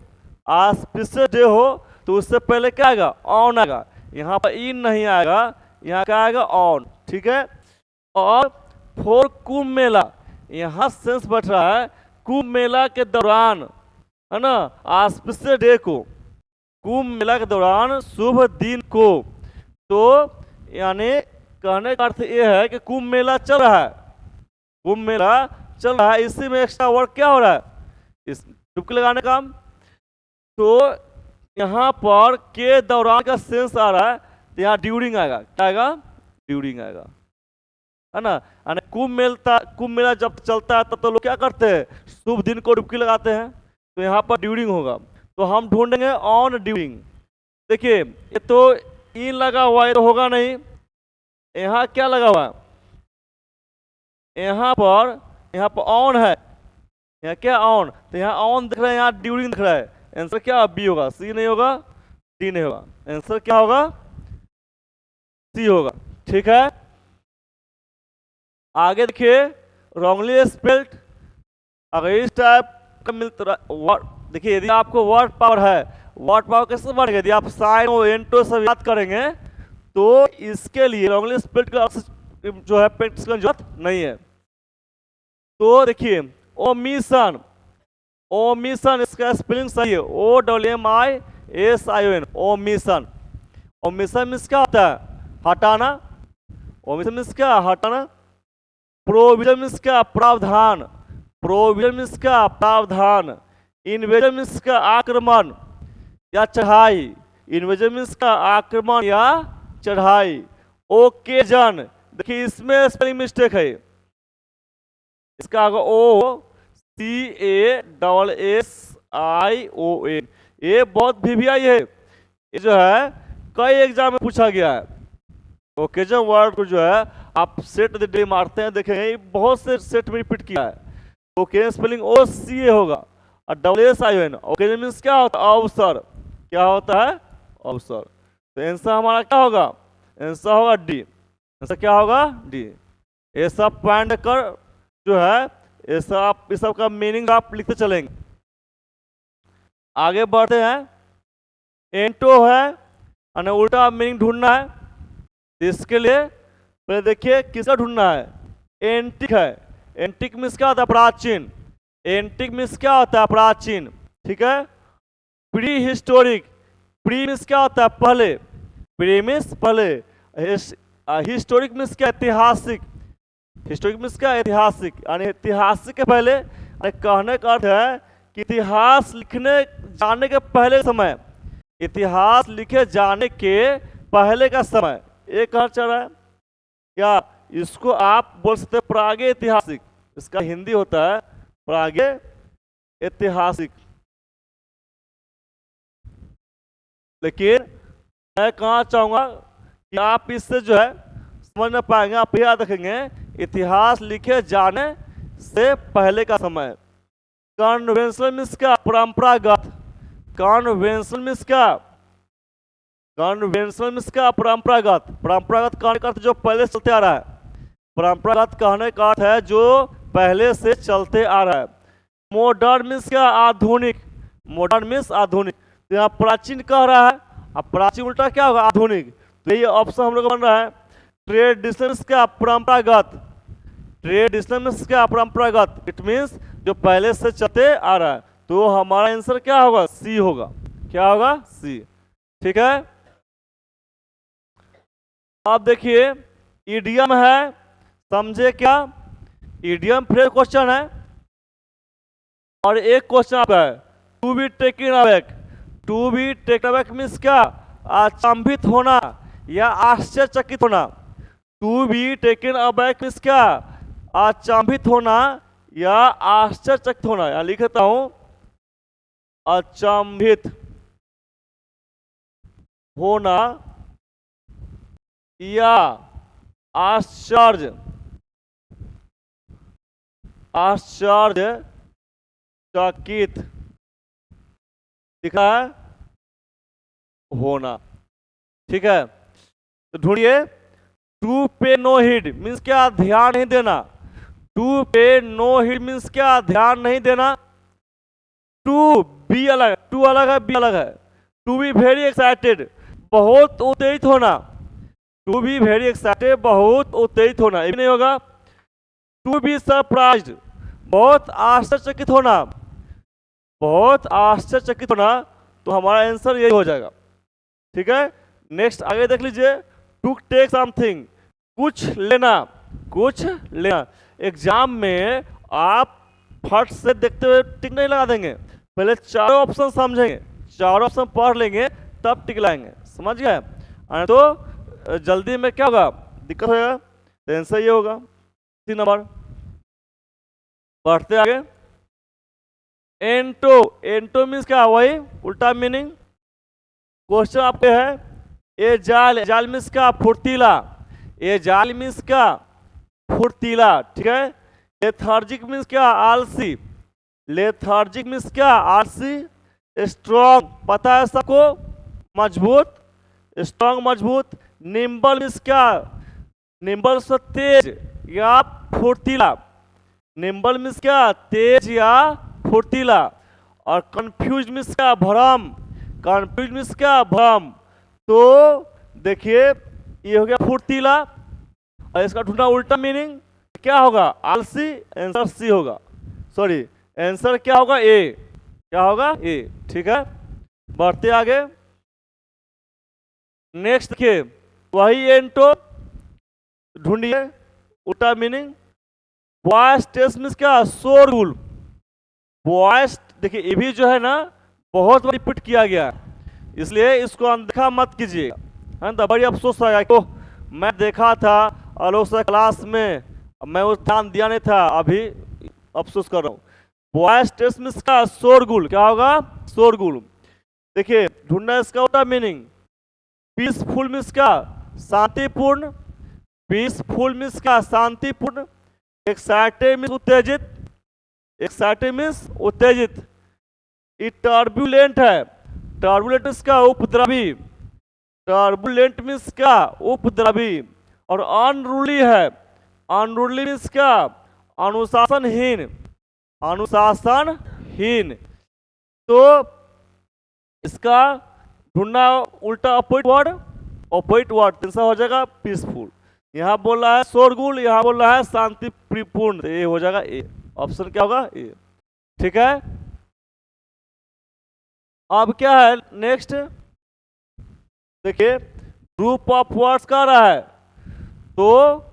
ऑस्पिशियस डे हो तो उससे पहले क्या आएगा? ऑन आएगा। यहाँ पर इन नहीं आएगा, यहाँ क्या आएगा? ऑन। ठीक है। और फॉर कुंभ मेला, यहाँ सेंस बैठ रहा है कुंभ मेला के दौरान, है ना, ऑस्पिशियस डे को, कुंभ मेला के दौरान, शुभ दिन को। तो यानी कहने का अर्थ ये है कि कुंभ मेला चल रहा है, कुंभ मेला चल रहा है, इसी में एक्स्ट्रा वर्क क्या हो रहा है? इस डुबकी लगाने का काम। तो यहाँ पर के दौरान का सेंस आ रहा है, तो यहाँ ड्यूरिंग आएगा। क्या आएगा? ड्यूरिंग आएगा, है ना। यानी कुंभ मेला जब चलता है तब तो लोग क्या करते हैं? शुभ दिन को डुबकी लगाते हैं, तो यहाँ पर ड्यूरिंग होगा। तो हम ढूंढेंगे ऑन ड्यूरिंग। देखिए, ये तो इन लगा हुआ है, ये तो होगा नहीं। यहाँ क्या लगा हुआ है? यहाँ पर ऑन है, यहाँ क्या? ऑन। तो यहाँ ऑन दिख रहा है, यहाँ ड्यूरिंग दिख रहा है। आंसर क्या? बी होगा, सी नहीं होगा, डी नहीं होगा। आंसर क्या होगा? सी होगा। ठीक है। आगे देखिए, रॉन्गली स्पेल्ड। अगर इस टाइप का मिलता वर्ड, देखिए यदि आपको वर्ड पावर है, वर्ड पावर कैसे बढ़ेगा? यदि आप साइन और एंटो सब याद करेंगे तो इसके लिए रॉन्गली स्पेल्ड का जो है प्रैक्टिस करने की जरूरत नहीं है। तो देखिए, ओमिशन, ओमिशन इसका स्पेलिंग सही है, OMMISION, ओमिशन। ओमिशन मीन्स क्या होता है? हटाना। ओमिशन मीन्स क्या? हटाना। प्रोविजन मीन्स क्या? प्रावधान। प्रोविजन मीन्स क्या? प्रावधान। इन्वेजन मीन्स क्या? आक्रमण या चढ़ाई। इन्वेजन मीन्स क्या? आक्रमण या चढ़ाई। ओकेजन, देखिए इसमें स्पेलिंग मिस्टेक है, इसका आगे OCASSION, ये बहुत VVI है, ये जो है कई एग्जाम में पूछा गया है। ओकेजन वर्ड को जो है आप सेट द डे मारते हैं, देखेंगे ये बहुत से सेट में रिपीट किया है। ओकेजन स्पेलिंग OCA होगा और SSION। ओकेजन मीन्स क्या होता है? अवसर। क्या होता है? अवसर। तो आंसर हमारा क्या होगा? आंसर होगा डी। आंसर क्या होगा? डी। ये सब पॉइंट कर जो है, ये सब, इस सब का मीनिंग आप लिखते चलेंगे। आगे बढ़ते हैं। एंटो है और उल्टा मीनिंग ढूंढना है। इसके लिए पहले देखिए किसका ढूंढना है? एंटिक है। एंटिक मीन्स क्या होता है? प्राचीन। एंटिक मीन्स क्या होता है? प्राचीन। ठीक है। प्री हिस्टोरिक, प्री मीन्स क्या होता है? पहले। प्री मीन्स पहले। हिस्टोरिक मीन्स क्या? ऐतिहासिक। हिस्टोरिक मीन्स क्या? ऐतिहासिक। यानी ऐतिहासिक के पहले, कहने का अर्थ है कि इतिहास लिखने जाने के पहले समय, इतिहास लिखे जाने के पहले का समय, एक कहा चल रहा है। या इसको आप बोल सकते हैं प्रागे ऐतिहासिक, इसका हिंदी होता है प्रागे ऐतिहासिक। लेकिन मैं कहना चाहूंगा कि आप इससे जो है समझ नहीं पाएंगे, आप याद रखेंगे इतिहास लिखे जाने से पहले का समय। कन्वेंशनल मीन्स क्या? परंपरागत। कन्वेंशनल मीन्स क्या? कन्वेंशनल मीन्स क्या? परंपरागत। परंपरागत कहने का अर्थ जो पहले से चलते आ रहा है। परंपरागत कहने का अर्थ है जो पहले से चलते आ रहा है। मॉडर्न मीन्स क्या? आधुनिक। मॉडर्न मीन्स आधुनिक। तो यहाँ प्राचीन कह रहा है, अब प्राचीन उल्टा क्या होगा? आधुनिक। तो ये ऑप्शन हम लोग बन रहा है। ट्रेडिशनल मीन्स क्या? परंपरागत। ट्रेडिशनल मीन्स क्या? परंपरागत। इट मीन्स जो पहले से चलते आ रहा है। तो हमारा आंसर क्या होगा? सी होगा। क्या होगा? सी। ठीक है। अब देखिए, इडियम है, समझे क्या? इडियम फ्रेज क्वेश्चन है और एक क्वेश्चन आपका है to be taken aback. To be taken aback means क्या? अचंभित होना या आश्चर्यचकित होना। To be taken aback means क्या? अचंभित होना या आश्चर्यचकित होना। यहाँ लिखता हूं अचंभित होना या आश्चर्यचकित लिखा है होना। ठीक है, तो ढूंढिए। टू पे नो हीड मीन्स क्या? ध्यान नहीं देना। टू पे नो हीड मीन्स क्या? ध्यान नहीं देना। टू बी अलग है, टू अलग है, बी अलग है। टू बी वेरी एक्साइटेड, बहुत उत्तेजित होना। टू बी वेरी एक्साइटेड, बहुत उत्तेजित होना, ये भी नहीं होगा। टू बी सरप्राइज्ड, बहुत आश्चर्यचकित होना, बहुत आश्चर्यचकित होना। तो हमारा आंसर यही हो जाएगा। ठीक है, नेक्स्ट आगे देख लीजिए। टू टेक समथिंग, कुछ लेना, कुछ लेना। एग्जाम में आप फट से देखते हुए टिक नहीं लगा देंगे, पहले चारों ऑप्शन समझेंगे, चारों ऑप्शन पढ़ लेंगे, तब टिक लाएंगे। समझ गए? तो जल्दी में क्या होगा? दिक्कत होगा। तो आंसर ये होगा 3 नंबर। बढ़ते आगे। एंटो, एंटो मीन्स क्या? वही उल्टा मीनिंग। क्वेश्चन आपके है ए जाल, जाल मीन्स क्या? फुर्तीला। ए जाल मीन्स क्या? फुर्तीला। ठीक है। लेथार्जिक मीन्स क्या? आलसी। लेथार्जिक मीन्स क्या? आलसी। स्ट्रॉन्ग, पता है सबको, मजबूत, स्ट्रॉन्ग मजबूत। निम्बल मीन्स क्या? निम्बल से तेज या फुर्तीला। निम्बल मीन्स क्या? तेज या फुर्तीला। और कंफ्यूज मीन्स क्या? भ्रम। कंफ्यूज मीन्स क्या? भ्रम। तो देखिए ये हो गया फुर्तीला, और इसका ढूंढना उल्टा मीनिंग क्या होगा? आलसी। आंसर सी होगा, सॉरी आंसर क्या होगा? ए। क्या होगा? ए। ठीक है, बढ़ते आगे। नेक्स्ट देखिए, वही एंटो ढूंढिए उल्टा मीनिंग। वॉइस टेस्ट मीन्स क्या? शोरगुल। वॉइस, देखिए ये भी जो है ना बहुत बार रिपीट किया गया है, इसलिए इसको अनदेखा मत कीजिएगा, है ना। बड़ी अफसोस आएगा तो मैं देखा था आलोक सर क्लास में, मैं उस ध्यान दिया नहीं था, अभी अफसोस कर रहा हूँ। वॉइस टेस्ट मीन्स का शोरगुल, क्या होगा? शोरगुल। देखिए ढूंढना इसका उल्टा मीनिंग। पीसफुल मीन्स क्या? शांतिपूर्ण। पीसफुल मीन्स क्या? शांतिपूर्ण। एक्साइटेड मीन्स उत्तेजित। एक्साइटेड मीन्स उत्तेजित। ये टर्बुलेंट है। टर्बुलेंट मीन्स क्या? उपद्रवी। टर्बुलेंट मीन्स क्या? उपद्रवी। और अनरूली है। अनरूली मीन्स क्या? अनुशासनहीन। अनुशासनहीन। तो इसका ढूंढना उल्टा अपोजिट वर्ड, अपोजिट वर्ड कैसा हो जाएगा? पीसफुल। यहाँ बोल रहा है शोरगुल, यहाँ बोल रहा है शांतिपूर्ण, तो ये हो जाएगा ए। ऑप्शन क्या होगा? ए। ठीक है, अब क्या है नेक्स्ट? देखिए ग्रुप ऑफ वर्ड्स का रहा है, तो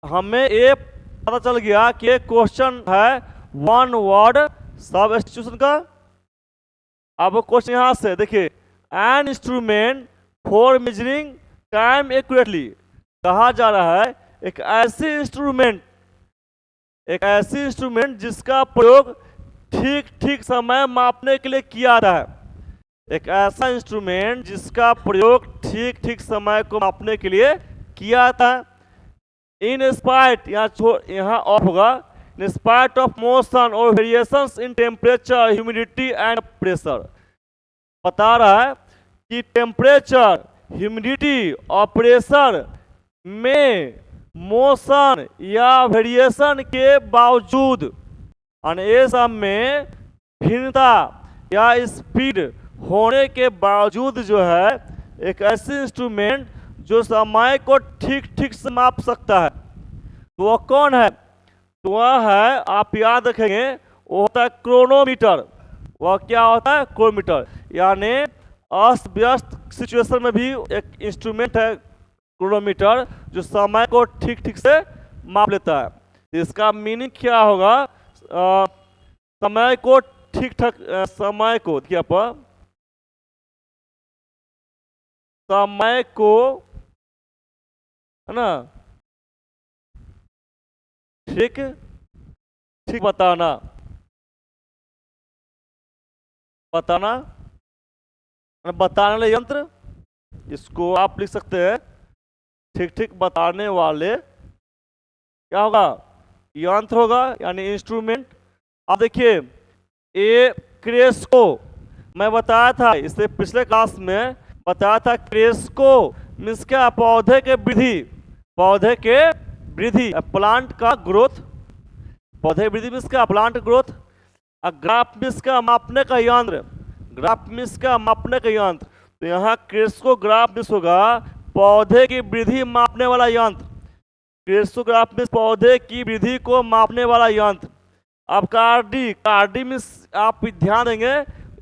हमें ये पता चल गया कि क्वेश्चन है वन वर्ड सब्स्टिट्यूशन का। अब क्वेश्चन यहां से देखिए, an instrument for measuring time accurately, कहा जा रहा है एक ऐसी इंस्ट्रूमेंट जिसका प्रयोग ठीक ठीक समय मापने के लिए किया रहा है। एक ऐसा इंस्ट्रूमेंट जिसका प्रयोग ठीक ठीक समय को मापने के लिए किया था। इन स्पाइट, यहाँ ऑफ होगा, इन स्पाइट ऑफ मोशन और variations in temperature, humidity and pressure. बता रहा है कि टेम्परेचर, ह्यूमिडिटी और प्रेशर में मोशन या वेरिएशन के बावजूद, ये सब में भिन्नता या स्पीड होने के बावजूद जो है एक ऐसी इंस्ट्रूमेंट जो समय को ठीक ठीक से माप सकता है, तो वह कौन है? तो वह है, आप याद रखेंगे, वो होता है क्रोनोमीटर। वह क्या होता है? क्रोनोमीटर। यानी अस्त व्यस्त सिचुएशन में भी एक इंस्ट्रूमेंट है क्रोनोमीटर जो समय को ठीक ठीक से माप लेता है। इसका मीनिंग क्या होगा? समय को ठीक ठाक, समय को देखिए आप, समय को, है ना, ठीक ठीक बताना, बताना बताने वाले यंत्र, इसको आप लिख सकते हैं ठीक ठीक बताने वाले क्या होगा, यंत्र होगा यानी इंस्ट्रूमेंट। अब देखिए ये क्रेस्को मैं बताया था, इससे पिछले क्लास में बताया था, क्रेस्को मीन्स क्या, पौधे के वृद्धि, पौधे के वृद्धि, प्लांट का ग्रोथ, पौधे वृद्धि मीन्स क्या, प्लांट ग्रोथ। ग्राफ मीन्स का मापने का यंत्र, ग्राफ मीन्स का मापने का यंत्र। तो यहाँ क्रेस्को ग्राफ मीन्स होगा पौधे की वृद्धि मापने वाला यंत्र, क्रेस्कोग्राफ मीन्स पौधे की वृद्धि को मापने वाला यंत्र। अब कार्डी, कार्डी मीन्स आप ध्यान देंगे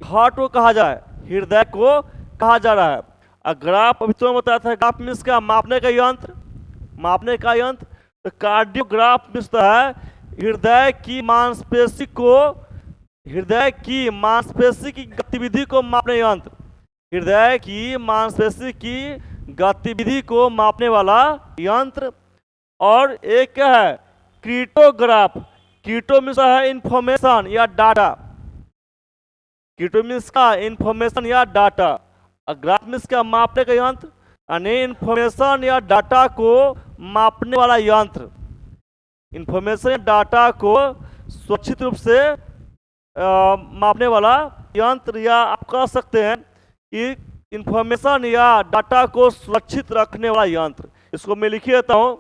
हार्ट को कहा जाए, हृदय को कहा जा रहा है। ग्राफ अभी तो बताया था, ग्राफ मीन्स क्या, मापने का यंत्र, मापने का यंत्र। तो कार्डियोग्राफ मीन्स है हृदय की मांसपेशी को, हृदय की मांसपेशी की गतिविधि को मापने यंत्र, हृदय की मांसपेशी की गतिविधि को मापने वाला यंत्र। और एक क्या है, कीटोग्राफ, कीटो मीन्स है इंफॉर्मेशन या डाटा, कीटो मीन्स का इंफॉर्मेशन या डाटा। ग्राफ मीन्स क्या, मापने का यंत्र यानी इंफॉर्मेशन या डाटा को मापने वाला यंत्र, इंफॉर्मेशन या डाटा को सुरक्षित रूप से मापने वाला यंत्र, या आप कह सकते हैं कि इंफॉर्मेशन या डाटा को सुरक्षित रखने वाला यंत्र। इसको मैं लिख देता हूँ,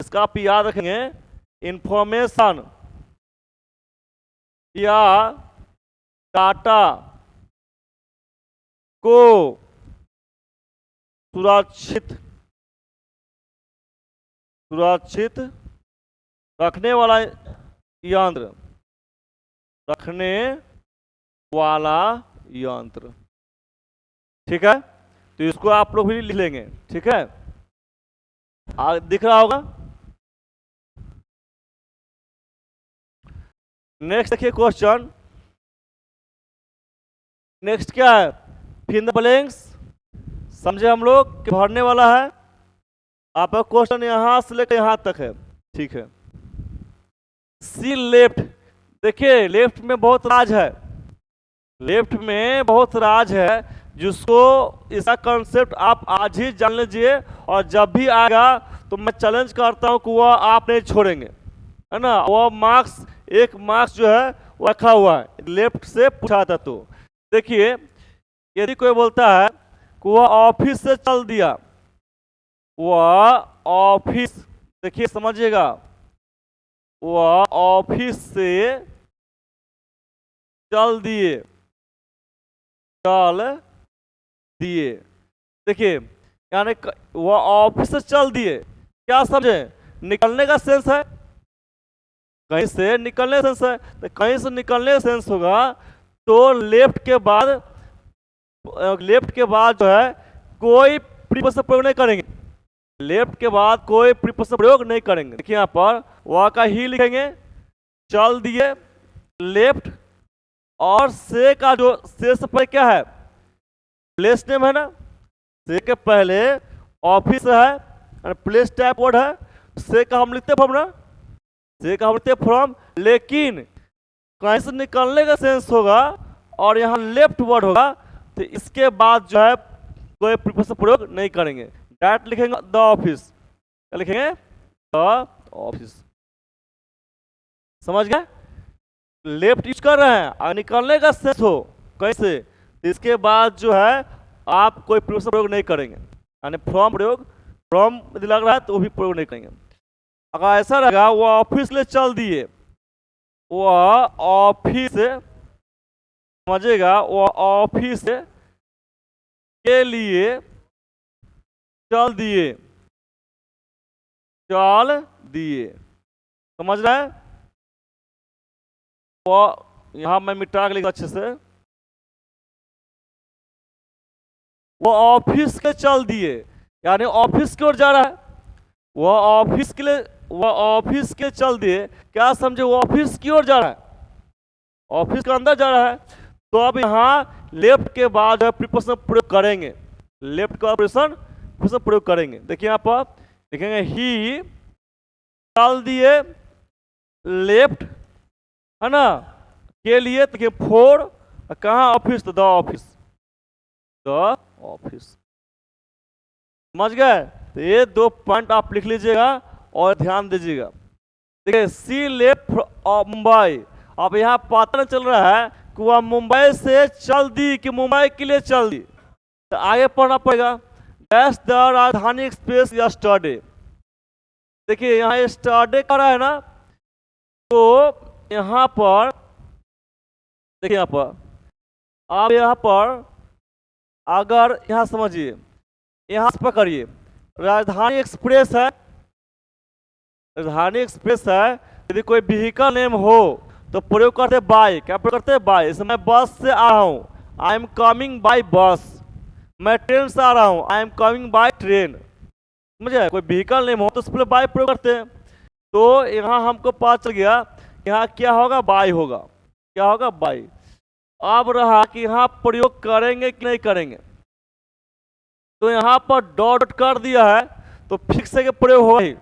इसका आप याद रखेंगे, इंफॉर्मेशन या डाटा को सुरक्षित सुरक्षित रखने वाला यंत्र, रखने वाला यंत्र। ठीक है, तो इसको आप लोग भी लिख लेंगे। ठीक है, दिख रहा होगा। नेक्स्ट देखिए क्वेश्चन, नेक्स्ट क्या है, फिल द ब्लैंक्स, समझे हम लोग कि भरने वाला है। आपका क्वेश्चन यहां से लेकर यहां तक है। ठीक है, सी लेफ्ट, देखिए लेफ्ट में बहुत राज है, लेफ्ट में बहुत राज है, जिसको इसका कॉन्सेप्ट आप आज ही जान लीजिए, और जब भी आएगा तो मैं चैलेंज करता हूं कि वह आप नहीं छोड़ेंगे, है ना। वह मार्क्स, एक मार्क्स जो है वो रखा हुआ है, लेफ्ट से पूछा था। तो देखिए यदि कोई बोलता है कि वह ऑफिस से चल दिया, वह ऑफिस, देखिए समझिएगा, वह ऑफिस से चल दिए, चल दिए। देखिए यानी वह ऑफिस से चल दिए, क्या समझे, निकलने का सेंस है, कहीं से निकलने का सेंस है। तो कहीं से निकलने का सेंस होगा तो लेफ्ट के बाद, लेफ्ट के बाद जो है कोई प्रीपोजिशन प्रयोग नहीं करेंगे, लेफ्ट के बाद कोई प्रीपोजिशन प्रयोग नहीं करेंगे। देखिए यहाँ पर वह का ही लिखेंगे, चल दिए, लेफ्ट, और से का जो से पर क्या है, प्लेस नेम है ना, से के पहले ऑफिस है, प्लेस टाइप वर्ड है, से का हम लिखते फ्रॉम ना, से का हम लिखते फ्रॉम, लेकिन कहीं से निकलने का सेंस होगा और यहाँ लेफ्ट वर्ड होगा, तो इसके बाद जो है कोई प्रीपोजिशन प्रयोग नहीं करेंगे, डायरेक्ट लिखेंगे द ऑफिस, क्या लिखेंगे, द ऑफिस। समझ गए, लेफ्ट यूज कर रहे हैं और निकलने का सेंस हो कहीं से, इसके बाद जो है आप कोई प्रीपोजिशन प्रयोग नहीं करेंगे, यानी फ्रॉम प्रयोग, फ्रॉम यदि लग रहा है तो वो भी प्रयोग नहीं करेंगे। अगर ऐसा रहेगा वो ऑफिस ले चल दिए, वह ऑफिस, समझेगा, वह ऑफिस के लिए चल दिए, चल दिए। समझ रहे हैं, वो यहां मैं मिटा के लिखा अच्छे से, वो ऑफिस के चल दिए, यानी ऑफिस की ओर जा रहा है, वह ऑफिस के लिए, वह ऑफिस के चल दिए, क्या समझे, वो ऑफिस की ओर जा रहा है, ऑफिस के अंदर जा रहा है। तो अब यहाँ लेफ्ट के बाद प्रीपोजिशन प्रयोग करेंगे, लेफ्ट का प्रीपोजिशन प्रयोग करेंगे। देखिए यहाँ पर लिखेंगे ही डाल दिए लेफ्ट, है ना, के लिए, देखिए 4, कहाँ ऑफिस, तो द ऑफिस, द ऑफिस। समझ गए? तो ये 2 पॉइंट आप लिख लीजिएगा और ध्यान दीजिएगा। देखिए सी लेफ्ट मुंबई, अब यहाँ पता नहीं चल रहा है कि वह मुंबई से चल दी कि मुंबई के लिए चल दी, तो आगे पढ़ना पड़ेगा। डैश द राजधानी एक्सप्रेस यस्टरडे। देखिए यहाँ यस्टरडे कर रहा है ना, तो यहाँ पर देखिए, यहाँ पर आप यहाँ पर अगर यहाँ समझिए, यहाँ से पकड़िए, राजधानी एक्सप्रेस है, राजधानी एक्सप्रेस है, यदि कोई व्हीकल नेम हो तो प्रयोग करते बाय, क्या प्रयोग करते बाय। इसमें मैं बस से आ रहा हूँ, आई एम कमिंग बाय बस। मैं ट्रेन से आ रहा हूँ, I am coming by train. समझे? कोई व्हीकल नेम हो तो उस पर बाय प्रयोग करते हैं। तो यहाँ हमको पता चल गया यहाँ क्या होगा, बाय होगा। क्या होगा, बाय। अब रहा कि यहाँ प्रयोग करेंगे कि नहीं करेंगे, तो यहाँ पर डॉट कर दिया है तो फिक्स है कि प्रयोग होगा ही,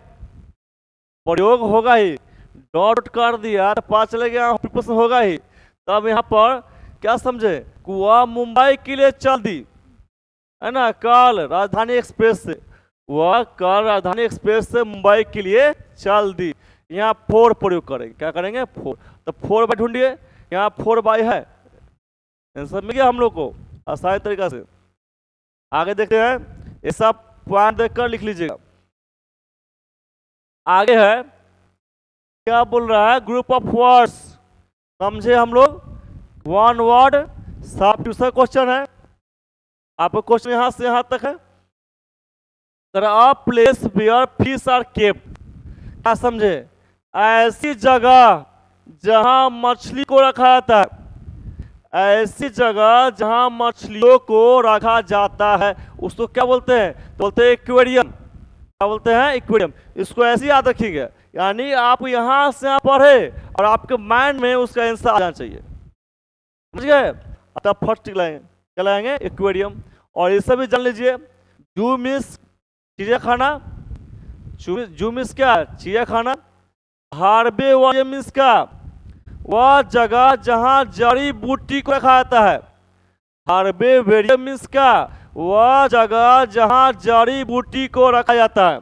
प्रयोग होगा ही। डॉट कर दिया तो पता चलेगा प्रिपोजिशन होगा ही। तब यहाँ पर क्या समझे, वह मुंबई के लिए चल दी, है ना, कल राजधानी एक्सप्रेस से, वह कल राजधानी एक्सप्रेस से मुंबई के लिए चल दी। यहाँ 4 प्रयोग करेंगे, क्या करेंगे, 4। तो 4 बाई ढूंढिए, यहाँ 4 बाई है, आंसर मिल गया हम लोग को आसान तरीका से। आगे देखते हैं, ये सब पॉइंट देखकर लिख लीजिएगा। आगे है, क्या बोल रहा है, ग्रुप ऑफ वर्ड्स। समझे हम लोग, 1 वर्ड सब्स्टिट्यूशन क्वेश्चन है। आपका क्वेश्चन यहाँ से यहाँ तक है। A place where fish are kept, क्या समझे, ऐसी जगह जहां मछली को रखा जाता है, ऐसी जगह जहां मछलियों को रखा जाता है उसको क्या बोलते हैं, तो बोलते हैं एक्वेरियम। क्या बोलते हैं, एक्वेरियम। इसको ऐसे याद रखिएगा, यानी आप यहां से यहाँ पढ़े और आपके माइंड में उसका आंसर आ जाना चाहिए। समझ गए? अब फर्स्ट क्या लाएंगे, एक्वेरियम। और इसे भी जान लीजिए, जू मीन्स चिड़िया खाना, जू मीन्स क्या, चिड़िया खाना। हार्बे मीन्स क्या, वह जगह जहां जड़ी बूटी को रखा जाता है। हार्बेरियम मीन्स क्या, वह जगह जहां जड़ी बूटी को रखा जाता है।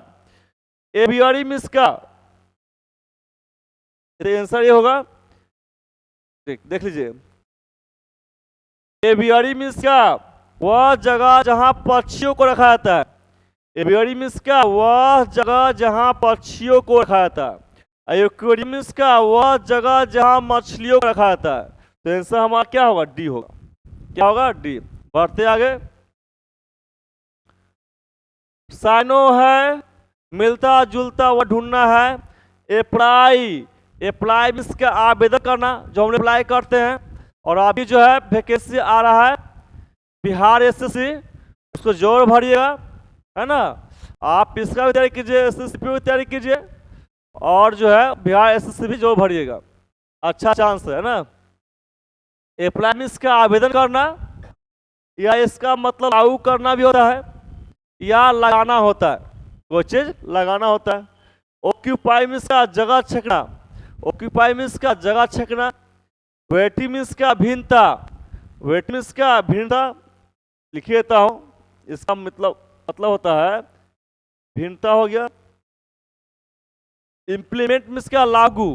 एवियरी मीन्स क्या, आंसर ये होगा, देख लीजिए, एवियरी मीन्स क्या, वह जगह जहां पक्षियों को रखा जाता है। एवियरी मीन्स क्या, वह जगह जहां पक्षियों को रखा जाता है। एक्वेरियम मीन्स क्या, वह जगह जहां मछलियों को रखा जाता है। तो आंसर हमारा क्या होगा, डी होगा। क्या होगा, डी। बढ़ते आगे, साइनो है, मिलता जुलता वह ढूंढना है। अप्लाई, अप्लाई मीन्स क्या, आवेदन करना, जो हम अप्लाई करते हैं। और अभी जो है वैकेंसी आ रहा है बिहार एसएससी, उसको जोर भरिएगा, है ना। आप इसका भी तैयारी कीजिए, एसएससी भी तैयारी कीजिए, और जो है बिहार एसएससी भी जोर भरिएगा, अच्छा चांस है ना। अप्लाई मीन्स का आवेदन करना, या इसका मतलब लागू करना भी होता है, या लगाना होता है, कोई चीज लगाना होता है। ऑक्यूपाई मीन्स का जगह छकना, ऑक्यूपाई मीन्स का जगह छकना। वेटी मीन्स का भिन्नता, वेट मीन्स का भिन्नता, लिख देता हूँ, इसका मतलब होता है भिन्नता हो गया। इम्प्लीमेंट मीन्स क्या, लागू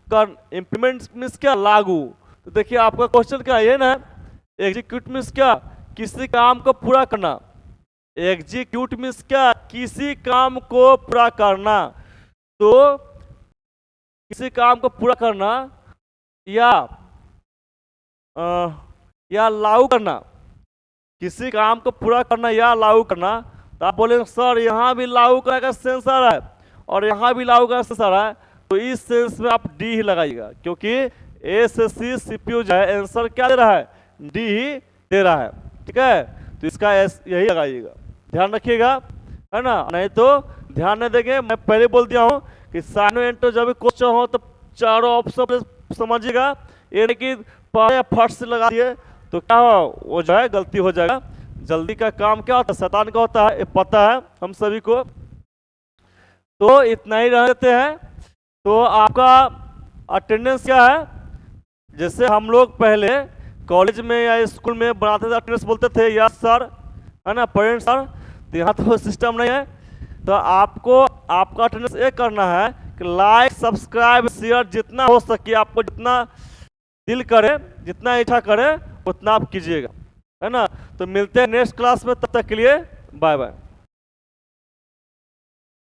कर, इम्प्लीमेंट मीन्स क्या, लागू। तो देखिए आपका क्वेश्चन क्या है ना, एग्जीक्यूट मीन्स क्या, किसी काम को पूरा करना। एग्जीक्यूट मीन्स क्या, किसी काम को पूरा करना। तो किसी काम को पूरा करना या लागू करना, किसी काम को पूरा करना या लागू करना। तो आप बोले सर यहाँ भी लागू करने का सेंस आ रहा है और यहाँ भी लागू करने का सेंस आ रहा है, तो इस सेंस में आप डी ही लगाइएगा, क्योंकि एसएससी सीपीयू जो है आंसर क्या दे रहा है, डी ही दे रहा है। ठीक है, तो इसका एस यही लगाइएगा, ध्यान रखिएगा, है ना। नहीं तो ध्यान नहीं देंगे, मैं पहले बोल दिया हूँ कि साइनो एंटर जब भी क्वेश्चन हो तो चारों ऑप्शन समझिएगा, ये नहीं कि पहले फर्स्ट से लगा दिए तो क्या हो, वो जो है गलती हो जाएगा। जल्दी का काम क्या होता है, शैतान का होता है, ये पता है हम सभी को। तो इतना ही रह देते हैं। तो आपका अटेंडेंस क्या है, जैसे हम लोग पहले कॉलेज में या स्कूल में बनाते थे अटेंडेंस बोलते थे यस सर, है ना, प्रेजेंट सर। तो यहाँ तो सिस्टम नहीं है। तो आपको आपका अटेंडेंस ये करना है कि लाइक सब्सक्राइब शेयर जितना हो सके, आपको जितना दिल करे, जितना इच्छा करे उतना आप कीजिएगा, है ना। तो मिलते हैं नेक्स्ट क्लास में, तब तक के लिए बाय बाय।